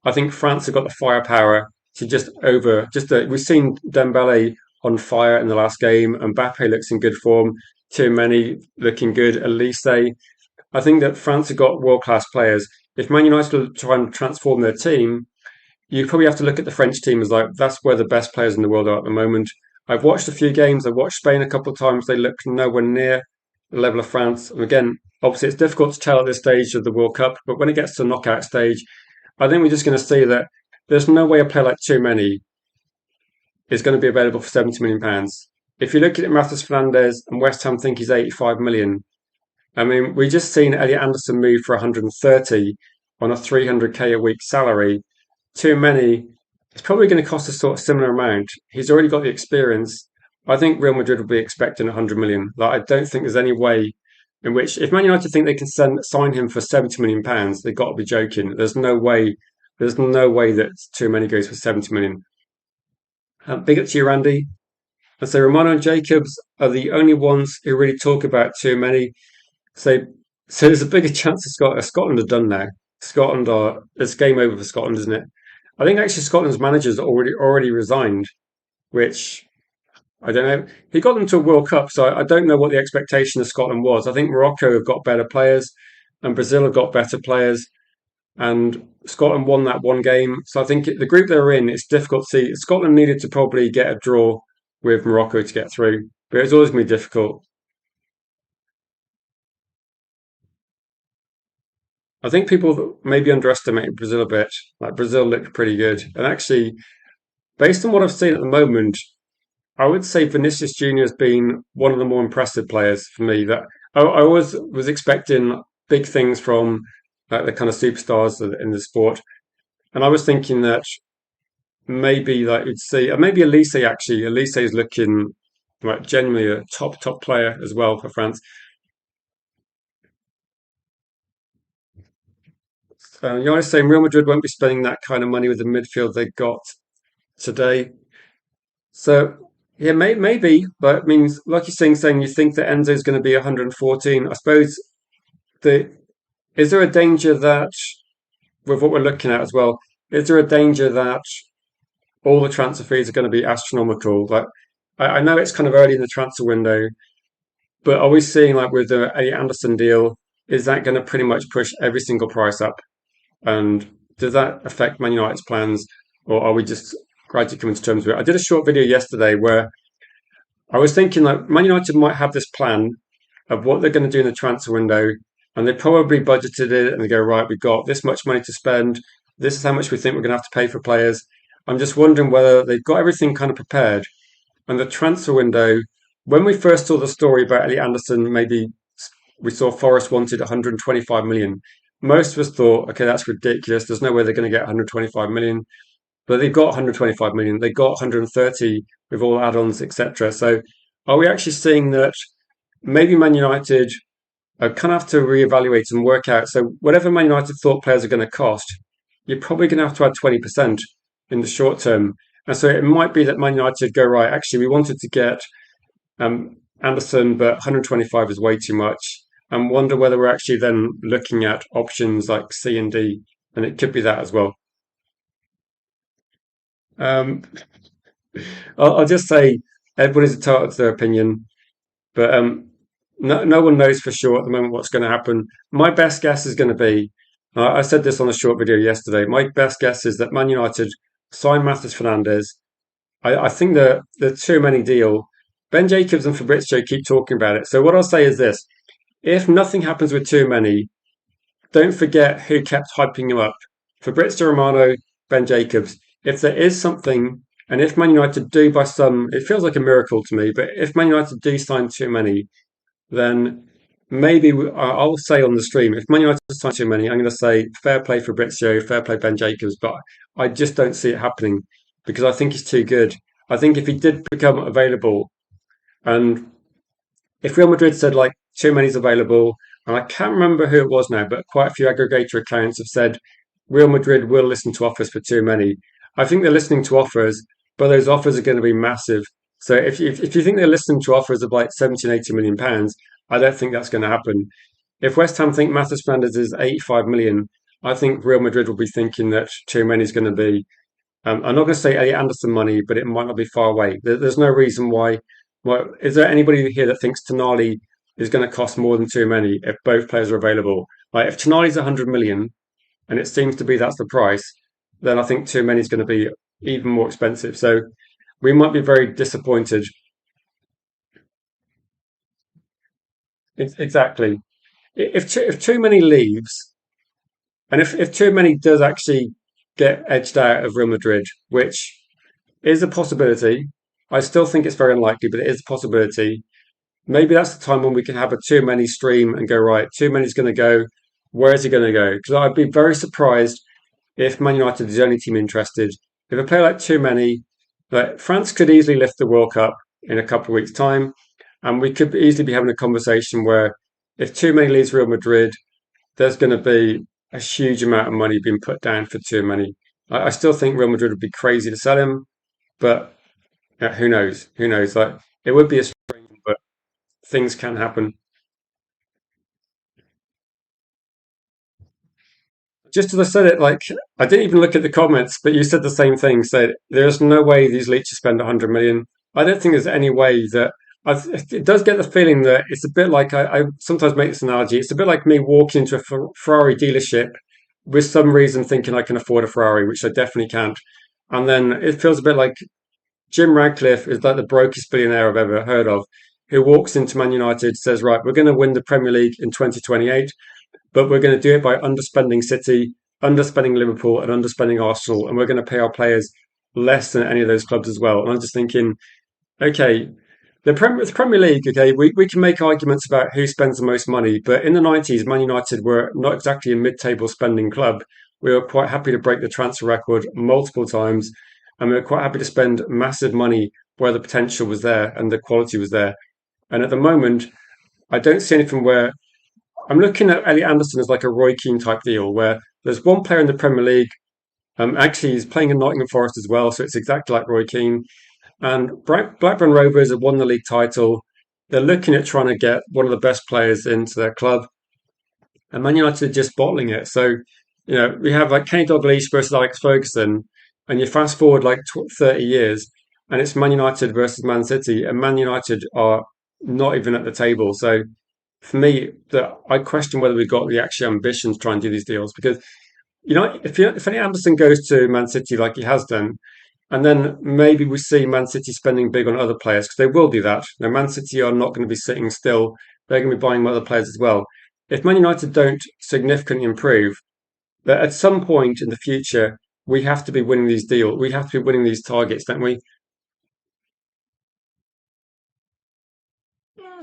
I think France have got the firepower to we've seen Dembele on fire in the last game, and Mbappe looks in good form. Too many looking good. Elise, I think that France have got world class players. If Man United will try and transform their team, you probably have to look at the French team as like that's where the best players in the world are at the moment. I've watched a few games. I've watched Spain a couple of times. They look nowhere near the level of France. And again, obviously, it's difficult to tell at this stage of the World Cup. But when it gets to the knockout stage, I think we're just going to see that there's no way a player like too many is going to be available for £70 million. If you look at Matheus Fernandes and West Ham think he's 85 million, I mean, we just seen Elliot Anderson move for 130 on a 300k a week salary. Too many. It's probably going to cost a sort of similar amount. He's already got the experience. I think Real Madrid will be expecting 100 million. Like, I don't think there's any way in which, if Man United think they can sign him for £70 million, they've got to be joking. There's no way. There's no way that too many goes for 70 million. Big up to you, Randy. And so Romano and Jacobs are the only ones who really talk about too many. So, so there's a bigger chance Scotland are done now. Scotland are it's game over for Scotland, isn't it? I think actually Scotland's manager's already resigned, which I don't know. He got them to a World Cup, so I don't know what the expectation of Scotland was. I think Morocco have got better players, and Brazil have got better players, and Scotland won that one game. So I think the group they're in, it's difficult to see. Scotland needed to probably get a draw with Morocco to get through, but it's always going to be difficult. I think people maybe underestimate Brazil a bit. Like Brazil looked pretty good, and actually, based on what I've seen at the moment, I would say Vinicius Junior has been one of the more impressive players for me. That I always was expecting big things from like the kind of superstars in the sport, and I was thinking that maybe like you'd see, maybe Elise actually. Elise is looking like genuinely a top player as well for France. You're always saying Real Madrid won't be spending that kind of money with the midfield they got today. So yeah, maybe, but it means like you're saying you think that Enzo's going to be 114. I suppose the is there a danger that with what we're looking at as well, is there a danger that all the transfer fees are going to be astronomical? Like I know it's kind of early in the transfer window, but are we seeing like with the A Anderson deal, is that going to pretty much push every single price up? And does that affect Man United's plans, or are we just gradually coming to terms with it? I did a short video yesterday where I was thinking like Man United might have this plan of what they're going to do in the transfer window, and they probably budgeted it and they go, right, we've got this much money to spend. This is how much we think we're going to have to pay for players. I'm just wondering whether they've got everything kind of prepared. And the transfer window, when we first saw the story about Elliot Anderson, maybe we saw Forest wanted 125 million. Most of us thought, okay, that's ridiculous. There's no way they're going to get 125 million. But they've got 125 million. They got 130 with all add-ons, etc. So, are we actually seeing that maybe Man United kind of have to reevaluate and work out? So, whatever Man United thought players are going to cost, you're probably going to have to add 20% in the short term. And so, it might be that Man United go right. Actually, we wanted to get Anderson, but 125 is way too much. And wonder whether we're actually then looking at options like C and D, and it could be that as well. Um, I'll just say everybody's entitled to their opinion, but no one knows for sure at the moment what's going to happen. My best guess is going to be, I said this on a short video yesterday. My best guess is that Man United sign Matheus Fernandes. I think the too many deal. Ben Jacobs and Fabrizio keep talking about it. So what I'll say is this: if nothing happens with too many, don't forget who kept hyping you up. Fabrizio Romano, Ben Jacobs. If there is something, and if Man United do by some, it feels like a miracle to me, but if Man United do sign too many, then maybe I'll say on the stream, if Man United sign too many, I'm going to say fair play Fabrizio, fair play Ben Jacobs, but I just don't see it happening because I think he's too good. I think if he did become available and if Real Madrid said like too many's available, and I can't remember who it was now, but quite a few aggregator accounts have said Real Madrid will listen to offers for too many. I think they're listening to offers, but those offers are going to be massive. So if you think they're listening to offers of like 70 and 80 million pounds, I don't think that's going to happen. If West Ham think Matheus Fernandes is 85 million, I think Real Madrid will be thinking that too many is going to be I'm not going to say Elliot Anderson money, but it might not be far away. There's no reason why. Well, is there anybody here that thinks Tonali is going to cost more than too many if both players are available? Like if Tonali's 100 million and it seems to be that's the price, then I think too many is going to be even more expensive. So we might be very disappointed. Exactly. If too many leaves, and if too many does actually get edged out of Real Madrid, which is a possibility. I still think it's very unlikely, but it is a possibility. Maybe that's the time when we can have a too many stream and go, right, too many's going to go. Where is he going to go? Because I'd be very surprised if Man United is the only team interested. If a player like too many, like France could easily lift the World Cup in a couple of weeks' time. And we could easily be having a conversation where if too many leaves Real Madrid, there's going to be a huge amount of money being put down for too many. I still think Real Madrid would be crazy to sell him, but yeah, who knows? Who knows? Like it would be a spring, but things can happen. just as I said it, like I didn't even look at the comments, but you said the same thing. Said there's no way these leeches spend 100 million. I don't think there's any way that. It does get the feeling that it's a bit like I sometimes make this analogy. It's a bit like me walking into a Ferrari dealership with some reason thinking I can afford a Ferrari, which I definitely can't. And then it feels a bit like Jim Radcliffe is like the brokest billionaire I've ever heard of, who walks into Man United, says, right, we're going to win the Premier League in 2028, but we're going to do it by underspending City, underspending Liverpool, and underspending Arsenal, and we're going to pay our players less than any of those clubs as well. And I'm just thinking, okay, the Premier League, okay, we can make arguments about who spends the most money, but in the 90s, Man United were not exactly a mid-table spending club. We were quite happy to break the transfer record multiple times, and we were quite happy to spend massive money where the potential was there and the quality was there. And at the moment, I don't see anything where I'm looking at Elliot Anderson as like a Roy Keane type deal, where there's one player in the Premier League. Actually, he's playing in Nottingham Forest as well, so it's exactly like Roy Keane. And Blackburn Rovers have won the league title. They're looking at trying to get one of the best players into their club, and Man United are just bottling it. So, we have like Kenny Dalglish versus Alex Ferguson, and you fast forward like 30 years, and it's Man United versus Man City, and Man United are not even at the table. So, for me, I question whether we've got the actual ambition to try and do these deals because if any Anderson goes to Man City like he has done, and then maybe we see Man City spending big on other players because they will do that. Now, Man City are not going to be sitting still; they're going to be buying other players as well. If Man United don't significantly improve, that at some point in the future we have to be winning these deals. We have to be winning these targets, don't we?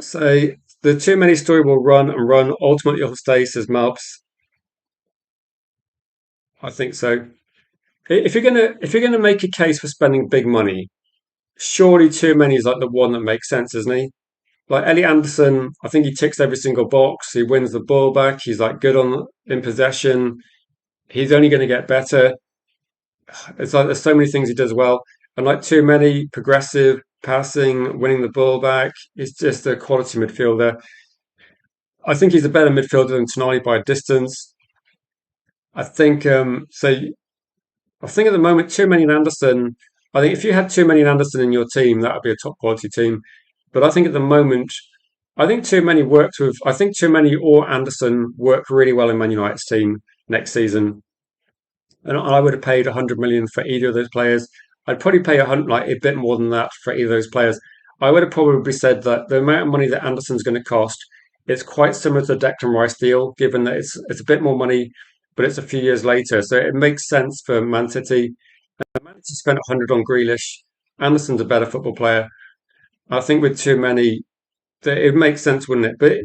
So the too many story will run and run. Ultimately, it'll stay, says Malps. I think so. If you're gonna make a case for spending big money, surely too many is like the one that makes sense, isn't he? Like Elliot Anderson, I think he ticks every single box. He wins the ball back. He's like good on in possession. He's only going to get better. It's like there's so many things he does well, and like too many progressive passing, winning the ball back. He's just a quality midfielder. I think he's a better midfielder than Tonali by a distance. I think so. I think at the moment, too many and Anderson. I think if you had too many and Anderson in your team, that would be a top quality team. But I think at the moment, I think too many works with. I think too many or Anderson work really well in Man United's team next season. And I would have paid 100 million for either of those players. I'd probably pay like a bit more than that for either of those players. I would have probably said that the amount of money that Anderson's going to cost, it's quite similar to the Declan Rice deal, given that it's a bit more money, but it's a few years later. So it makes sense for Man City. Man City spent 100 on Grealish. Anderson's a better football player. I think with too many, it makes sense, wouldn't it? But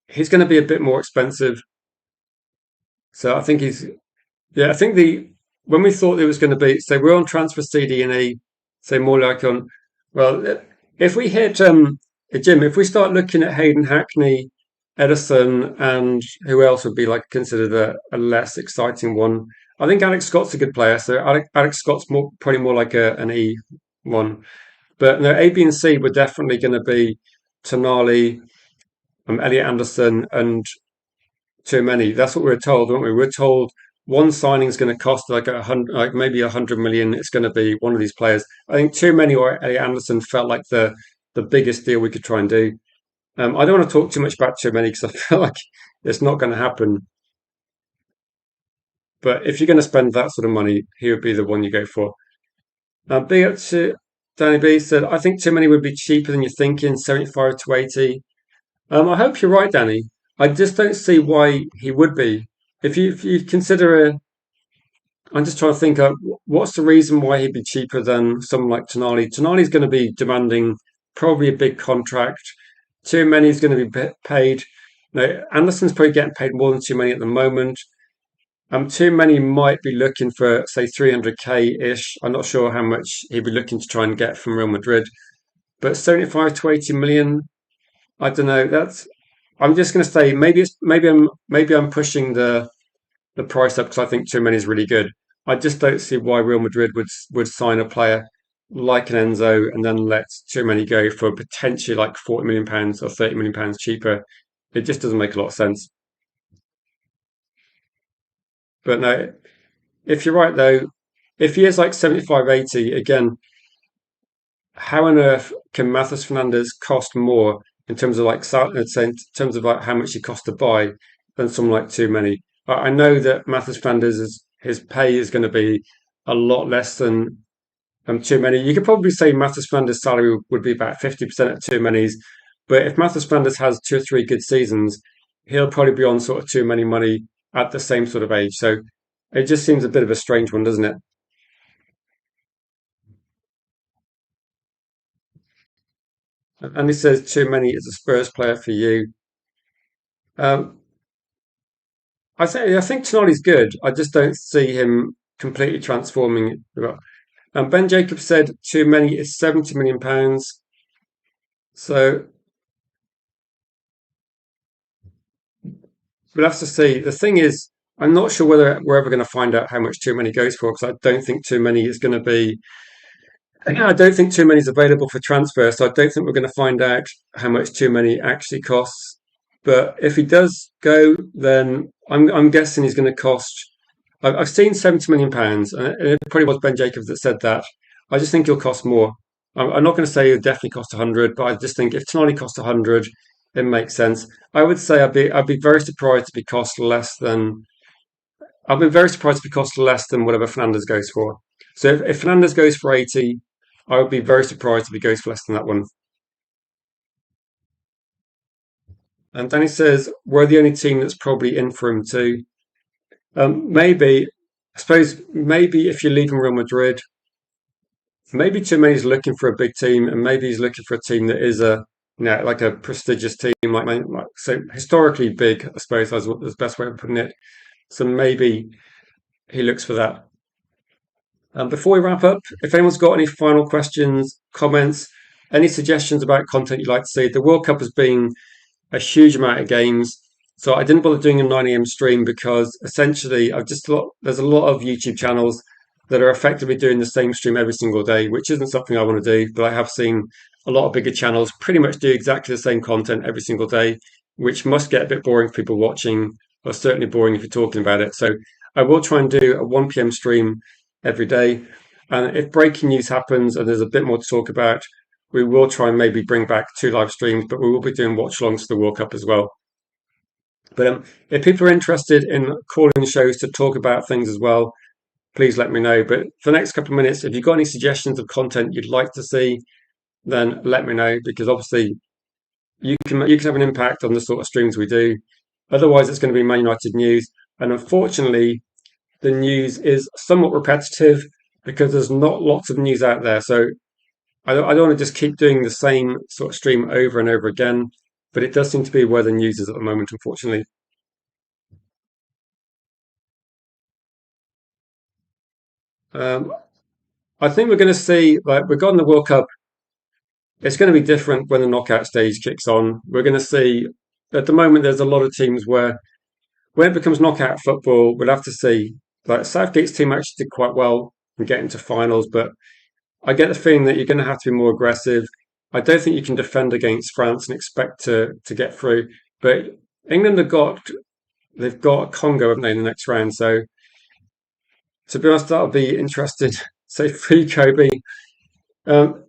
he's going to be a bit more expensive. So I think I think when we thought it was going to be, so we're on transfer CD&E, say more like on, well, if we hit, Jim, if we start looking at Hayden Hackney, Edison, and who else would be like considered a less exciting one? I think Alex Scott's a good player, so Alex Scott's probably more like an E one. But no, A, B, and C were definitely going to be Tonali, Elliot Anderson, and too many. That's what we were told, weren't we? We were told one signing is going to cost like 100, like maybe 100 million. It's going to be one of these players. I think too many or Elliot Anderson felt like the biggest deal we could try and do. I don't want to talk too much about too many because I feel like it's not going to happen. But if you're going to spend that sort of money, he would be the one you go for. B up to Danny B said, I think too many would be cheaper than you're thinking, 75 to 80. I hope you're right, Danny. I just don't see why he would be. If you consider I'm just trying to think of what's the reason why he'd be cheaper than someone like Tonali. Tonali's going to be demanding probably a big contract. Too many is going to be paid. No, Anderson's probably getting paid more than too many at the moment. Too many might be looking for say 300k ish. I'm not sure how much he'd be looking to try and get from Real Madrid, but 75 to 80 million. I don't know. I'm just going to say maybe I'm pushing the price up because I think too many is really good. I just don't see why Real Madrid would sign a player like an Enzo and then let too many go for potentially like 40 million pounds or 30 million pounds cheaper. It just doesn't make a lot of sense. But no, if you're right though, if he is like 75, 80, again, how on earth can Matheus Fernandes cost more in terms of like in terms of like how much he costs to buy than someone like Too Many? I know that Matheus Fernandes is his pay is going to be a lot less than Too Many. You could probably say Matheus Fernandes' salary would be about 50% of Too Many's, but if Matheus Fernandes has two or three good seasons, he'll probably be on sort of Too Many money at the same sort of age. So it just seems a bit of a strange one, doesn't it? And he says Too Many is a Spurs player for you. Um, I think Tonali's good. I just don't see him completely transforming. And Ben Jacobs said Too Many is £70 million. So we'll have to see. The thing is, I'm not sure whether we're ever going to find out how much Too Many goes for because I don't think Too Many is going to be. I don't think Too Many is available for transfer, so I don't think we're going to find out how much Too Many actually costs. But if he does go, then I'm guessing he's going to cost. I've seen £70 million, and it probably was Ben Jacobs that said that. I just think he'll cost more. I'm not going to say he'll definitely cost 100, but I just think if Tonali cost 100, it makes sense. I would say I'd be very surprised if he cost less than. I've been very surprised if it costs less than whatever Fernandez goes for. So if Fernandez goes for 80, I would be very surprised if he goes for less than that one. And Danny says, we're the only team that's probably in for him too. Maybe, I suppose, maybe if you're leaving Real Madrid, maybe Chimene's looking for a big team, and maybe he's looking for a team that is like a prestigious team, like so historically big, I suppose, that's the best way of putting it. So maybe he looks for that. Before we wrap up, if anyone's got any final questions, comments, any suggestions about content you'd like to see, the World Cup has been a huge amount of games. So I didn't bother doing a 9 a.m. stream because essentially there's a lot of YouTube channels that are effectively doing the same stream every single day, which isn't something I want to do. But I have seen a lot of bigger channels pretty much do exactly the same content every single day, which must get a bit boring for people watching, or certainly boring if you're talking about it. So I will try and do a 1 p.m. stream every day. And if breaking news happens and there's a bit more to talk about, we will try and maybe bring back two live streams, but we will be doing watch alongs to the World Cup as well. But if people are interested in calling shows to talk about things as well, please let me know. But for the next couple of minutes, if you've got any suggestions of content you'd like to see, then let me know because obviously you can have an impact on the sort of streams we do. Otherwise, it's going to be Man United news, and unfortunately, the news is somewhat repetitive because there's not lots of news out there. So I don't want to just keep doing the same sort of stream over and over again, but it does seem to be where the news is at the moment, unfortunately. Um, I think we're going to see, like, we've gotten the World Cup. It's going to be different when the knockout stage kicks on. We're going to see, at the moment, there's a lot of teams where, when it becomes knockout football, we'll have to see. Like, Southgate's team actually did quite well in getting to finals, but I get the feeling that you're going to have to be more aggressive. I don't think you can defend against France and expect to get through. But England they've got Congo, haven't they, in the next round? So to be honest, that'll be interesting. Say free Kobe. Um,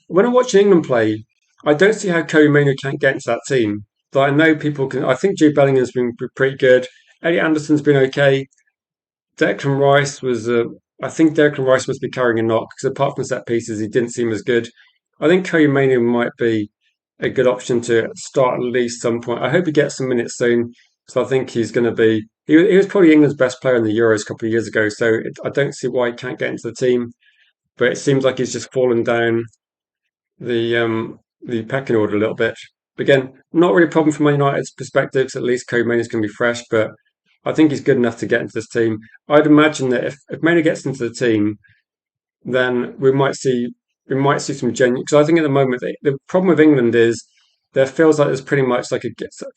when I'm watching England play, I don't see how Kobe Mainoo can't get into that team. But I know people can. I think Jude Bellingham's been pretty good. Eddie Anderson's been okay. Declan Rice was. I think Declan Rice must be carrying a knock because apart from set pieces, he didn't seem as good. I think Kobe Mainoo might be a good option to start at least some point. I hope he gets some minutes soon. So I think he's going to be. He was probably England's best player in the Euros a couple of years ago. So I don't see why he can't get into the team. But it seems like he's just fallen down the pecking order a little bit. Again, not really a problem from Man United's perspective. 'Cause at least Kobe Mainoo's going to be fresh, but I think he's good enough to get into this team. I'd imagine that if Mainoo gets into the team, then we might see some genuine. Because I think at the moment the problem with England is there feels like there's pretty much like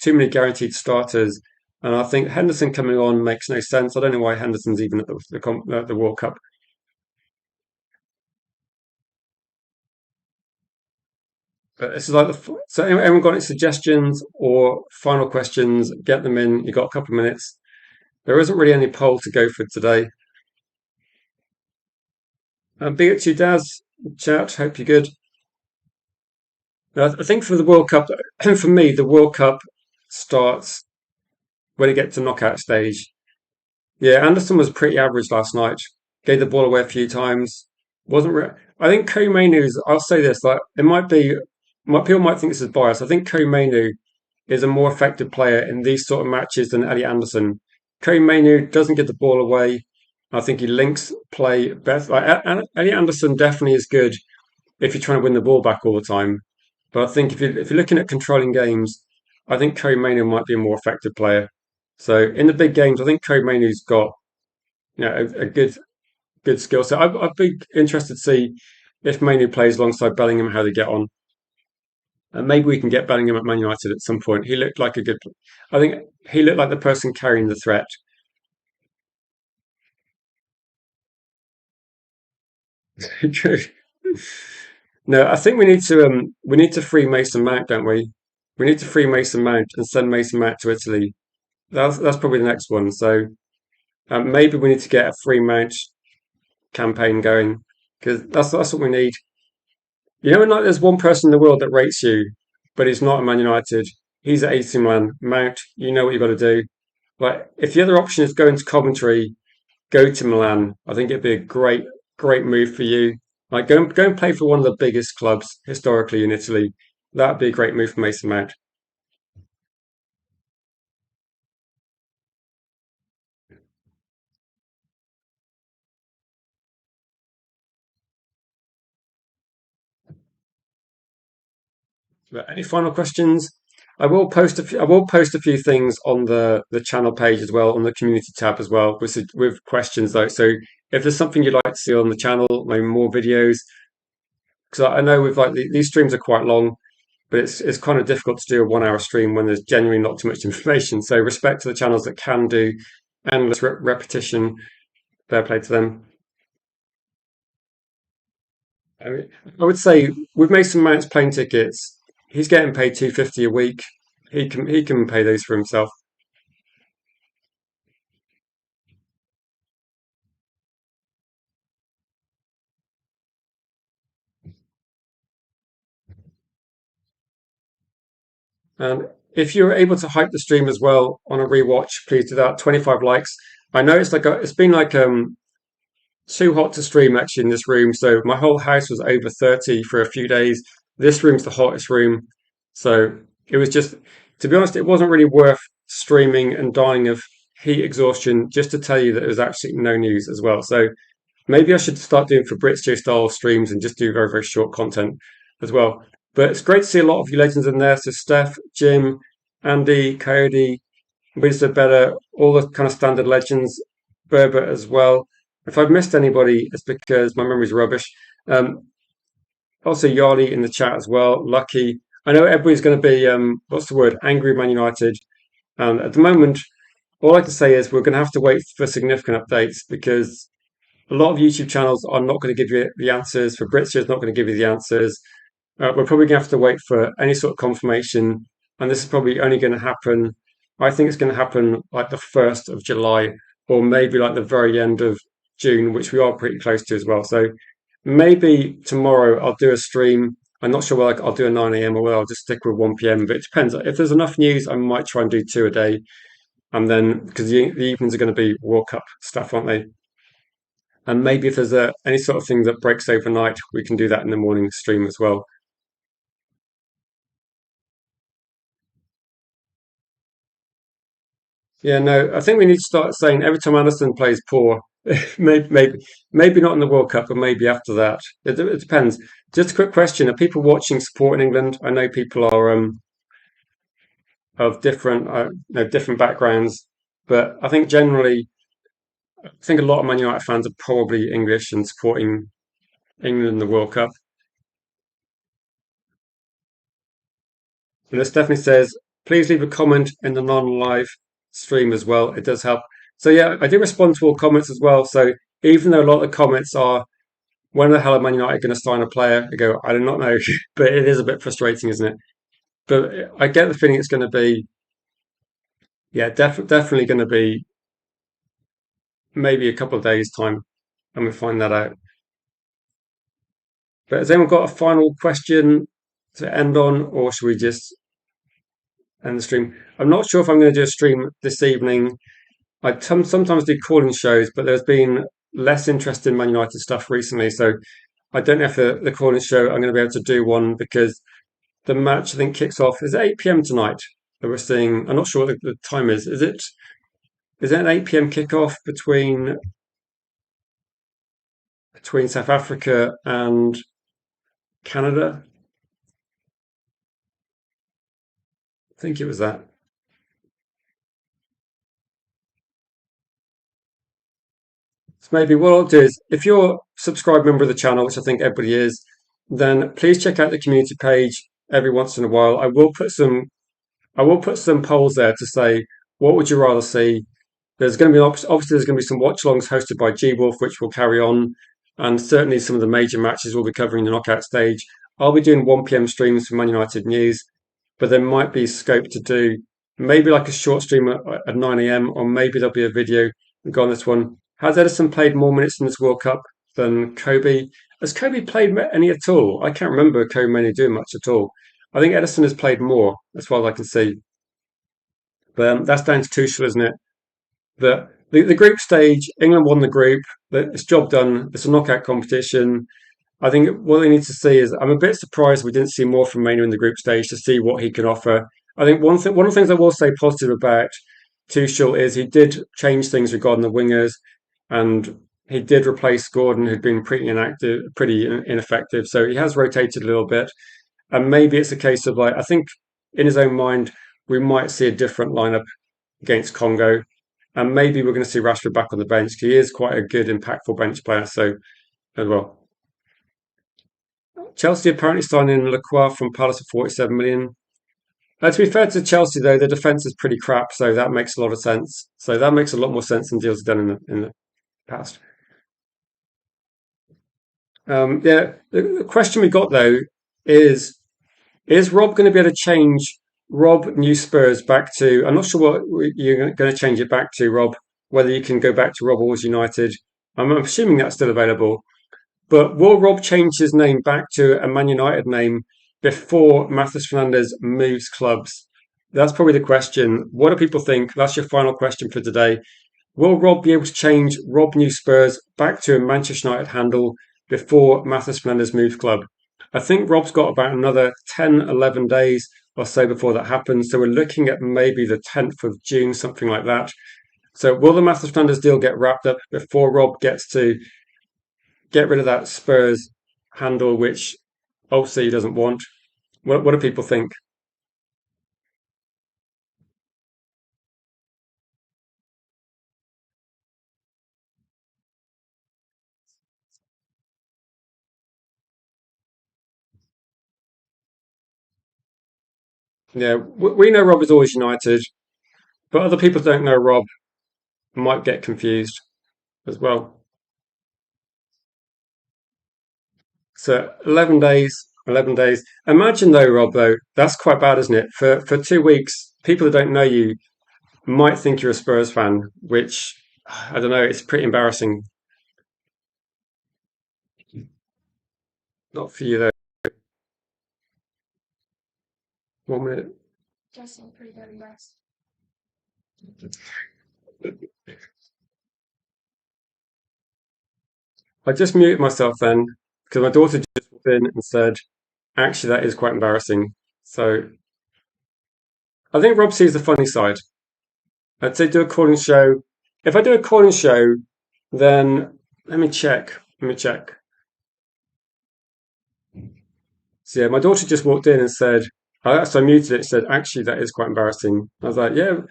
too many guaranteed starters, and I think Henderson coming on makes no sense. I don't know why Henderson's even at the World Cup. But this is like so. Anyone got any suggestions or final questions? Get them in. You got a couple of minutes. There isn't really any poll to go for today. Big up to you, Daz. Chat. Hope you're good. I think for the World Cup, for me, the World Cup starts when it gets to knockout stage. Yeah, Anderson was pretty average last night. Gave the ball away a few times. Wasn't. I think Ko-Mainoo's. I'll say this. Like it might be. People might think this is biased. I think Ko-Mainoo is a more effective player in these sort of matches than Elliot Anderson. Ko-Mainoo doesn't get the ball away. I think he links play best. Like Elliot Anderson definitely is good if you're trying to win the ball back all the time. But I think if you're looking at controlling games, I think Co-Manu might be a more effective player. So in the big games, I think Co-Manu's got a good skill set. I'd be interested to see if Manu plays alongside Bellingham, how they get on. And maybe we can get Bellingham at Man United at some point. He looked like a good. I think he looked like the person carrying the threat. No, I think we need to free Mason Mount, don't we? We need to free Mason Mount and send Mason Mount to Italy. That's probably the next one. So maybe we need to get a free Mount campaign going because that's what we need. You know, like there's one person in the world that rates you, but he's not at Man United. He's at AC Milan. Mount, you know what you've got to do. Like if the other option is going to Coventry, go to Milan. I think it'd be a great move for you. Like go and play for one of the biggest clubs historically in Italy. That'd be a great move for Mason Mount. But any final questions? I will post a few things on the channel page as well, on the community tab as well, with questions though. So if there's something you'd like to see on the channel, maybe more videos, because I know with these streams are quite long, but it's kind of difficult to do a 1 hour stream when there's genuinely not too much information. So respect to the channels that can do endless repetition. Fair play to them. I mean, I would say with Mason Mount's plane tickets, he's getting paid 250 a week. He can pay those for himself. And if you're able to hype the stream as well on a rewatch, please do that. 25 likes. I know it's been like too hot to stream actually in this room. So my whole house was over 30 for a few days. This room's the hottest room. So it was just, to be honest, it wasn't really worth streaming and dying of heat exhaustion just to tell you that there was absolutely no news as well. So maybe I should start doing Fabrizio style streams and just do very short content as well. But it's great to see a lot of you legends in there. So Steph, Jim, Andy, Coyote, Wizard Better, all the kind of standard legends, Berbert as well. If I've missed anybody, it's because my memory's rubbish. Um, Also, Yardi in the chat as well. Lucky. I know everybody's going to be, what's the word, angry Man United. And at the moment, all I can say is we're going to have to wait for significant updates because a lot of YouTube channels are not going to give you the answers. Fabrizio is not going to give you the answers. We're probably going to have to wait for any sort of confirmation. And this is probably only going to happen, I think it's going to happen like the 1st of July or maybe like the very end of June, which we are pretty close to as well. So maybe tomorrow I'll do a stream. I'm not sure whether I'll do a 9 a.m. or whether I'll just stick with 1 p.m. But it depends. If there's enough news, I might try and do two a day. And then, because the evenings are going to be World Cup stuff, aren't they? And maybe if there's any sort of thing that breaks overnight, we can do that in the morning stream as well. Yeah, no, I think we need to start saying every time Anderson plays poor, maybe not in the World Cup, but maybe after that. It depends. Just a quick question: Are people watching supporting England? I know people are of different different backgrounds, but I think generally, I think a lot of Man United fans are probably English and supporting England in the World Cup. And this definitely says, please leave a comment in the non-live stream as well. It does help. So yeah, I do respond to all comments as well. So even though a lot of the comments are, when the hell are Man United going to sign a player? I go, I do not know, but it is a bit frustrating, isn't it? But I get the feeling it's going to be, yeah, definitely going to be. maybe a couple of days' time, and we'll find that out. But has anyone got a final question to end on, or should we just end the stream? I'm not sure if I'm going to do a stream this evening. Sometimes do calling shows, but there's been less interest in Man United stuff recently, so I don't know if the calling show I'm going to be able to do one because the match I think kicks off is 8 p.m. tonight. That we're seeing. I'm not sure what the time is. Is it an 8 p.m. kickoff between South Africa and Canada? I think it was that. So maybe what I'll do is, if you're a subscribed member of the channel, which I think everybody is, then please check out the community page every once in a while. I will put some polls there to say what would you rather see. There's going to be obviously there's going to be some watch alongs hosted by G Wolf, which will carry on, and certainly some of the major matches we'll be covering the knockout stage. I'll be doing 1 p.m. streams for Man United news, but there might be scope to do maybe like a short stream at 9 a.m. or maybe there'll be a video and go on this one. Has Edison played more minutes in this World Cup than Kobe? Has Kobe played any at all? I can't remember Kobe mainly doing much at all. I think Edison has played more, as far as I can see. But that's down to Tuchel, isn't it? The group stage, England won the group. It's job done. It's a knockout competition. I think what they need to see is I'm a bit surprised we didn't see more from Manu in the group stage to see what he can offer. I think one of the things I will say positive about Tuchel is he did change things regarding the wingers, and he did replace Gordon, who'd been pretty inactive, pretty ineffective. So he has rotated a little bit, and maybe it's a case of like I think in his own mind we might see a different lineup against Congo, and maybe we're going to see Rashford back on the bench because he is quite a good, impactful bench player. So as well. Chelsea apparently signing Lacroix from Palace for 47 million. To be fair to Chelsea, though, their defence is pretty crap, so that makes a lot of sense. So that makes a lot more sense than deals done in the past. Yeah, the question we got though is is Rob going to be able to change Rob New Spurs back to? I'm not sure what you're going to change it back to, Rob. Whether you can go back to Rob Always United. I'm assuming that's still available. But will Rob change his name back to a Man United name before Matheus Fernandes moves clubs? That's probably the question. What do people think? That's your final question for today. Will Rob be able to change Rob New Spurs back to a Manchester United handle before Matheus Fernandes moves club? I think Rob's got about another 10, 11 days or so before that happens. So we're looking at maybe the 10th of June, something like that. So will the Matheus Fernandes deal get wrapped up before Rob gets to get rid of that Spurs handle, which obviously he doesn't want? What do people think? Yeah, we know Rob is always United, but other people don't know Rob might get confused as well. So 11 days, 11 days. Imagine though, Rob, though, that's quite bad, isn't it? For 2 weeks, people that don't know you might think you're a Spurs fan, which I don't know, it's pretty embarrassing. Not for you though. 1 minute. I just muted myself then because my daughter just walked in and said, actually, that is quite embarrassing. So I think Rob sees the funny side. I'd say do a calling show. If I do a calling show, then let me check. Let me check. So yeah, my daughter just walked in and said, so I muted it. Said, actually, that is quite embarrassing. I was like, yeah.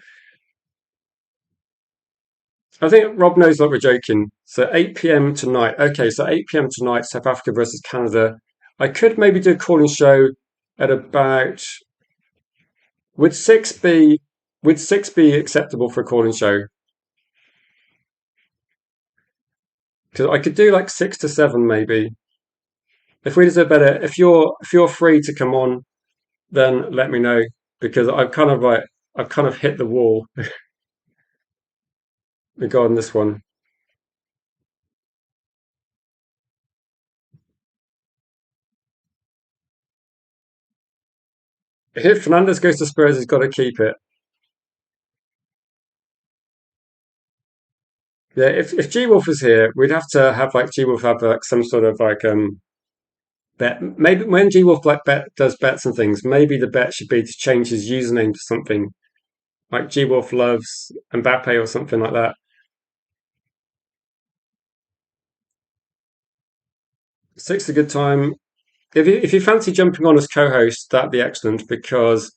I think Rob knows that we're joking. So 8 p.m. tonight. Okay, so 8 p.m. tonight, South Africa versus Canada. I could maybe do a calling show at about. Would six be would 6 be acceptable for a calling show? Because I could do like 6 to 7 maybe. If we deserve better, if you're free to come on, then let me know because I've kind of hit the wall regarding this one. If Fernandez goes to Spurs, he's got to keep it. Yeah, if G Wolf was here, we'd have to have like G Wolf have like some sort of like bet. Maybe when G Wolf like bet does bets and things, maybe the bet should be to change his username to something like G Wolf loves Mbappe or something like that. Six a good time. If you fancy jumping on as co-host, that'd be excellent because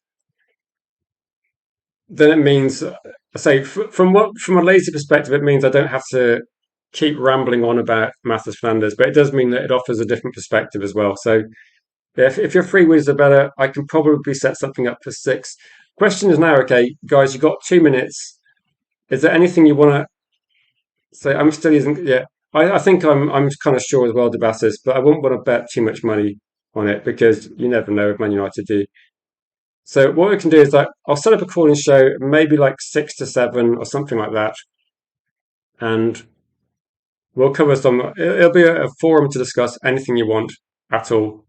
then it means, I say, from a lazy perspective, it means I don't have to keep rambling on about Mathis Flanders, but it does mean that it offers a different perspective as well. So yeah, if your free wins are better, I can probably set something up for six. Question is now, okay, guys, you've got 2 minutes. Is there anything you want to say? I'm still using, yeah. I think I'm kind of sure as well about this, but I wouldn't want to bet too much money on it because you never know if Man United do. So what we can do is that I'll set up a calling show, maybe like 6 to 7 or something like that, and we'll cover some. It'll be a forum to discuss anything you want at all.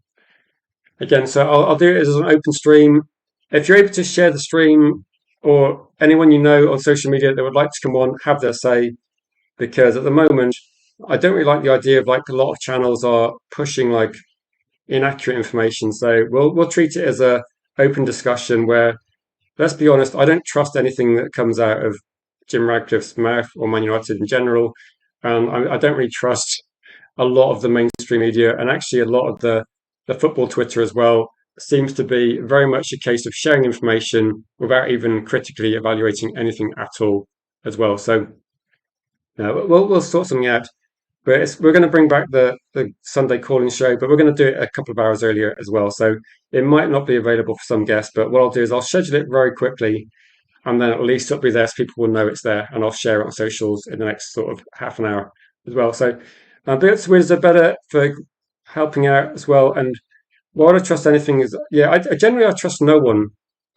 Again, so I'll do it as an open stream. If you're able to share the stream or anyone you know on social media that would like to come on, have their say, because at the moment, I don't really like the idea of like a lot of channels are pushing like inaccurate information. So we'll treat it as a open discussion where, let's be honest, I don't trust anything that comes out of Jim Radcliffe's mouth or Man United in general. I don't really trust a lot of the mainstream media, and actually a lot of the football Twitter as well seems to be very much a case of sharing information without even critically evaluating anything at all as well. So we'll sort something out. But we're going to bring back the Sunday calling show, but we're going to do it a couple of hours earlier as well. So it might not be available for some guests, but what I'll do is I'll schedule it very quickly, and then at least it'll be there so people will know it's there, and I'll share it on socials in the next sort of half an hour as well. So Bits Wiz are better for helping out as well. And why would I trust anything is, yeah, generally I trust no one.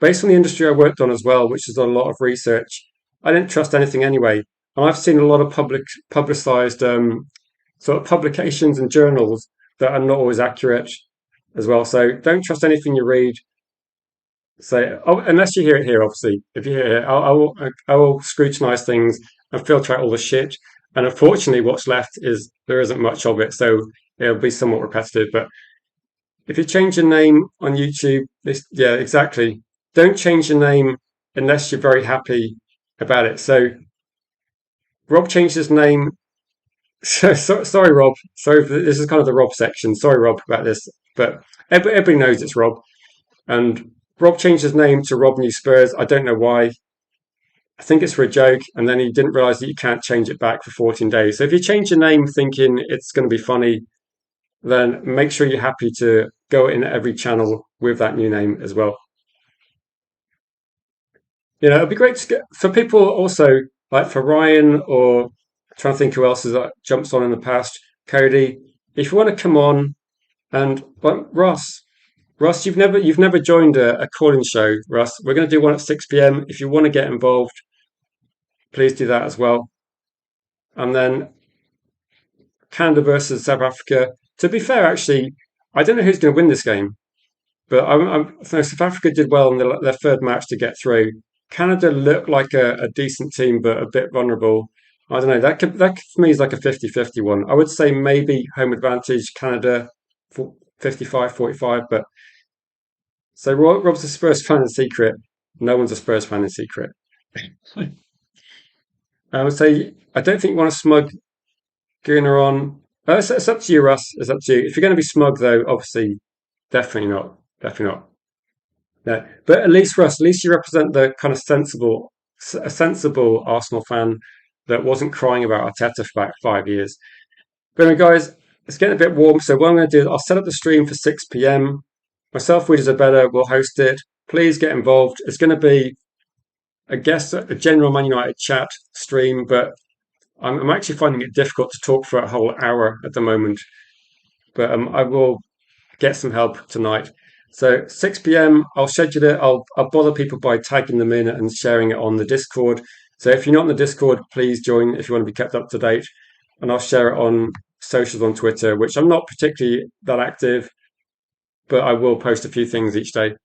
Based on the industry I worked on as well, which has done a lot of research, I didn't trust anything anyway. And I've seen a lot of publicized sort of publications and journals that are not always accurate as well. So don't trust anything you read. Say, oh, unless you hear it here, obviously. If you hear it, I will scrutinize things and filter out all the shit. And unfortunately, what's left is there isn't much of it, so it'll be somewhat repetitive. But if you change your name on YouTube, yeah, exactly. Don't change your name unless you're very happy about it. So Rob changed his name. Sorry, Rob. Sorry, this is kind of the Rob section. Sorry, Rob, about this, but everybody knows it's Rob. And Rob changed his name to Rob New Spurs. I don't know why. I think it's for a joke, and then he didn't realize that you can't change it back for 14 days. So if you change your name thinking it's going to be funny, then make sure you're happy to go in every channel with that new name as well. It'd be great to get for people also, like for Ryan or I'm trying to think who else has jumps on in the past. Cody, if you want to come on and like Russ, you've never joined a calling show, Russ. We're going to do one at 6 p.m. If you want to get involved, please do that as well. And then Canada versus South Africa. To be fair, actually, I don't know who's going to win this game, but so South Africa did well in their third match to get through. Canada looked like a decent team, but a bit vulnerable. I don't know. That for me is like a 50-50 one. I would say maybe home advantage Canada 55-45, but so Rob's a Spurs fan in secret. No one's a Spurs fan in secret. I would say I don't think you want to smug Gunnar on. It's up to you, Russ. It's up to you. If you're going to be smug, though, obviously, definitely not. Definitely not. No. But at least, Russ, at least you represent the kind of a sensible Arsenal fan that wasn't crying about Arteta for about 5 years. But anyway, guys, it's getting a bit warm. So what I'm going to do is I'll set up the stream for 6 p.m. Myself, Readers Are Better, will host it. Please get involved. It's going to be, I guess, a general Man United chat stream, but I'm actually finding it difficult to talk for a whole hour at the moment. But I will get some help tonight. So 6 p.m. I'll schedule it. I'll bother people by tagging them in and sharing it on the Discord. So if you're not on the Discord, please join if you want to be kept up to date. And I'll share it on socials on Twitter, which I'm not particularly that active, but I will post a few things each day.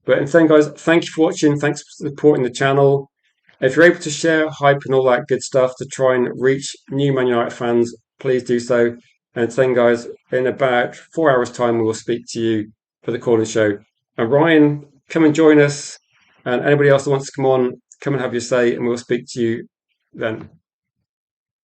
But in saying, guys, thank you for watching. Thanks for supporting the channel. If you're able to share, hype, and all that good stuff to try and reach new Man United fans, please do so. And saying, guys, in about 4 hours' time, we will speak to you for the calling show. And Ryan, come and join us. And anybody else that wants to come on, come and have your say, and we'll speak to you then.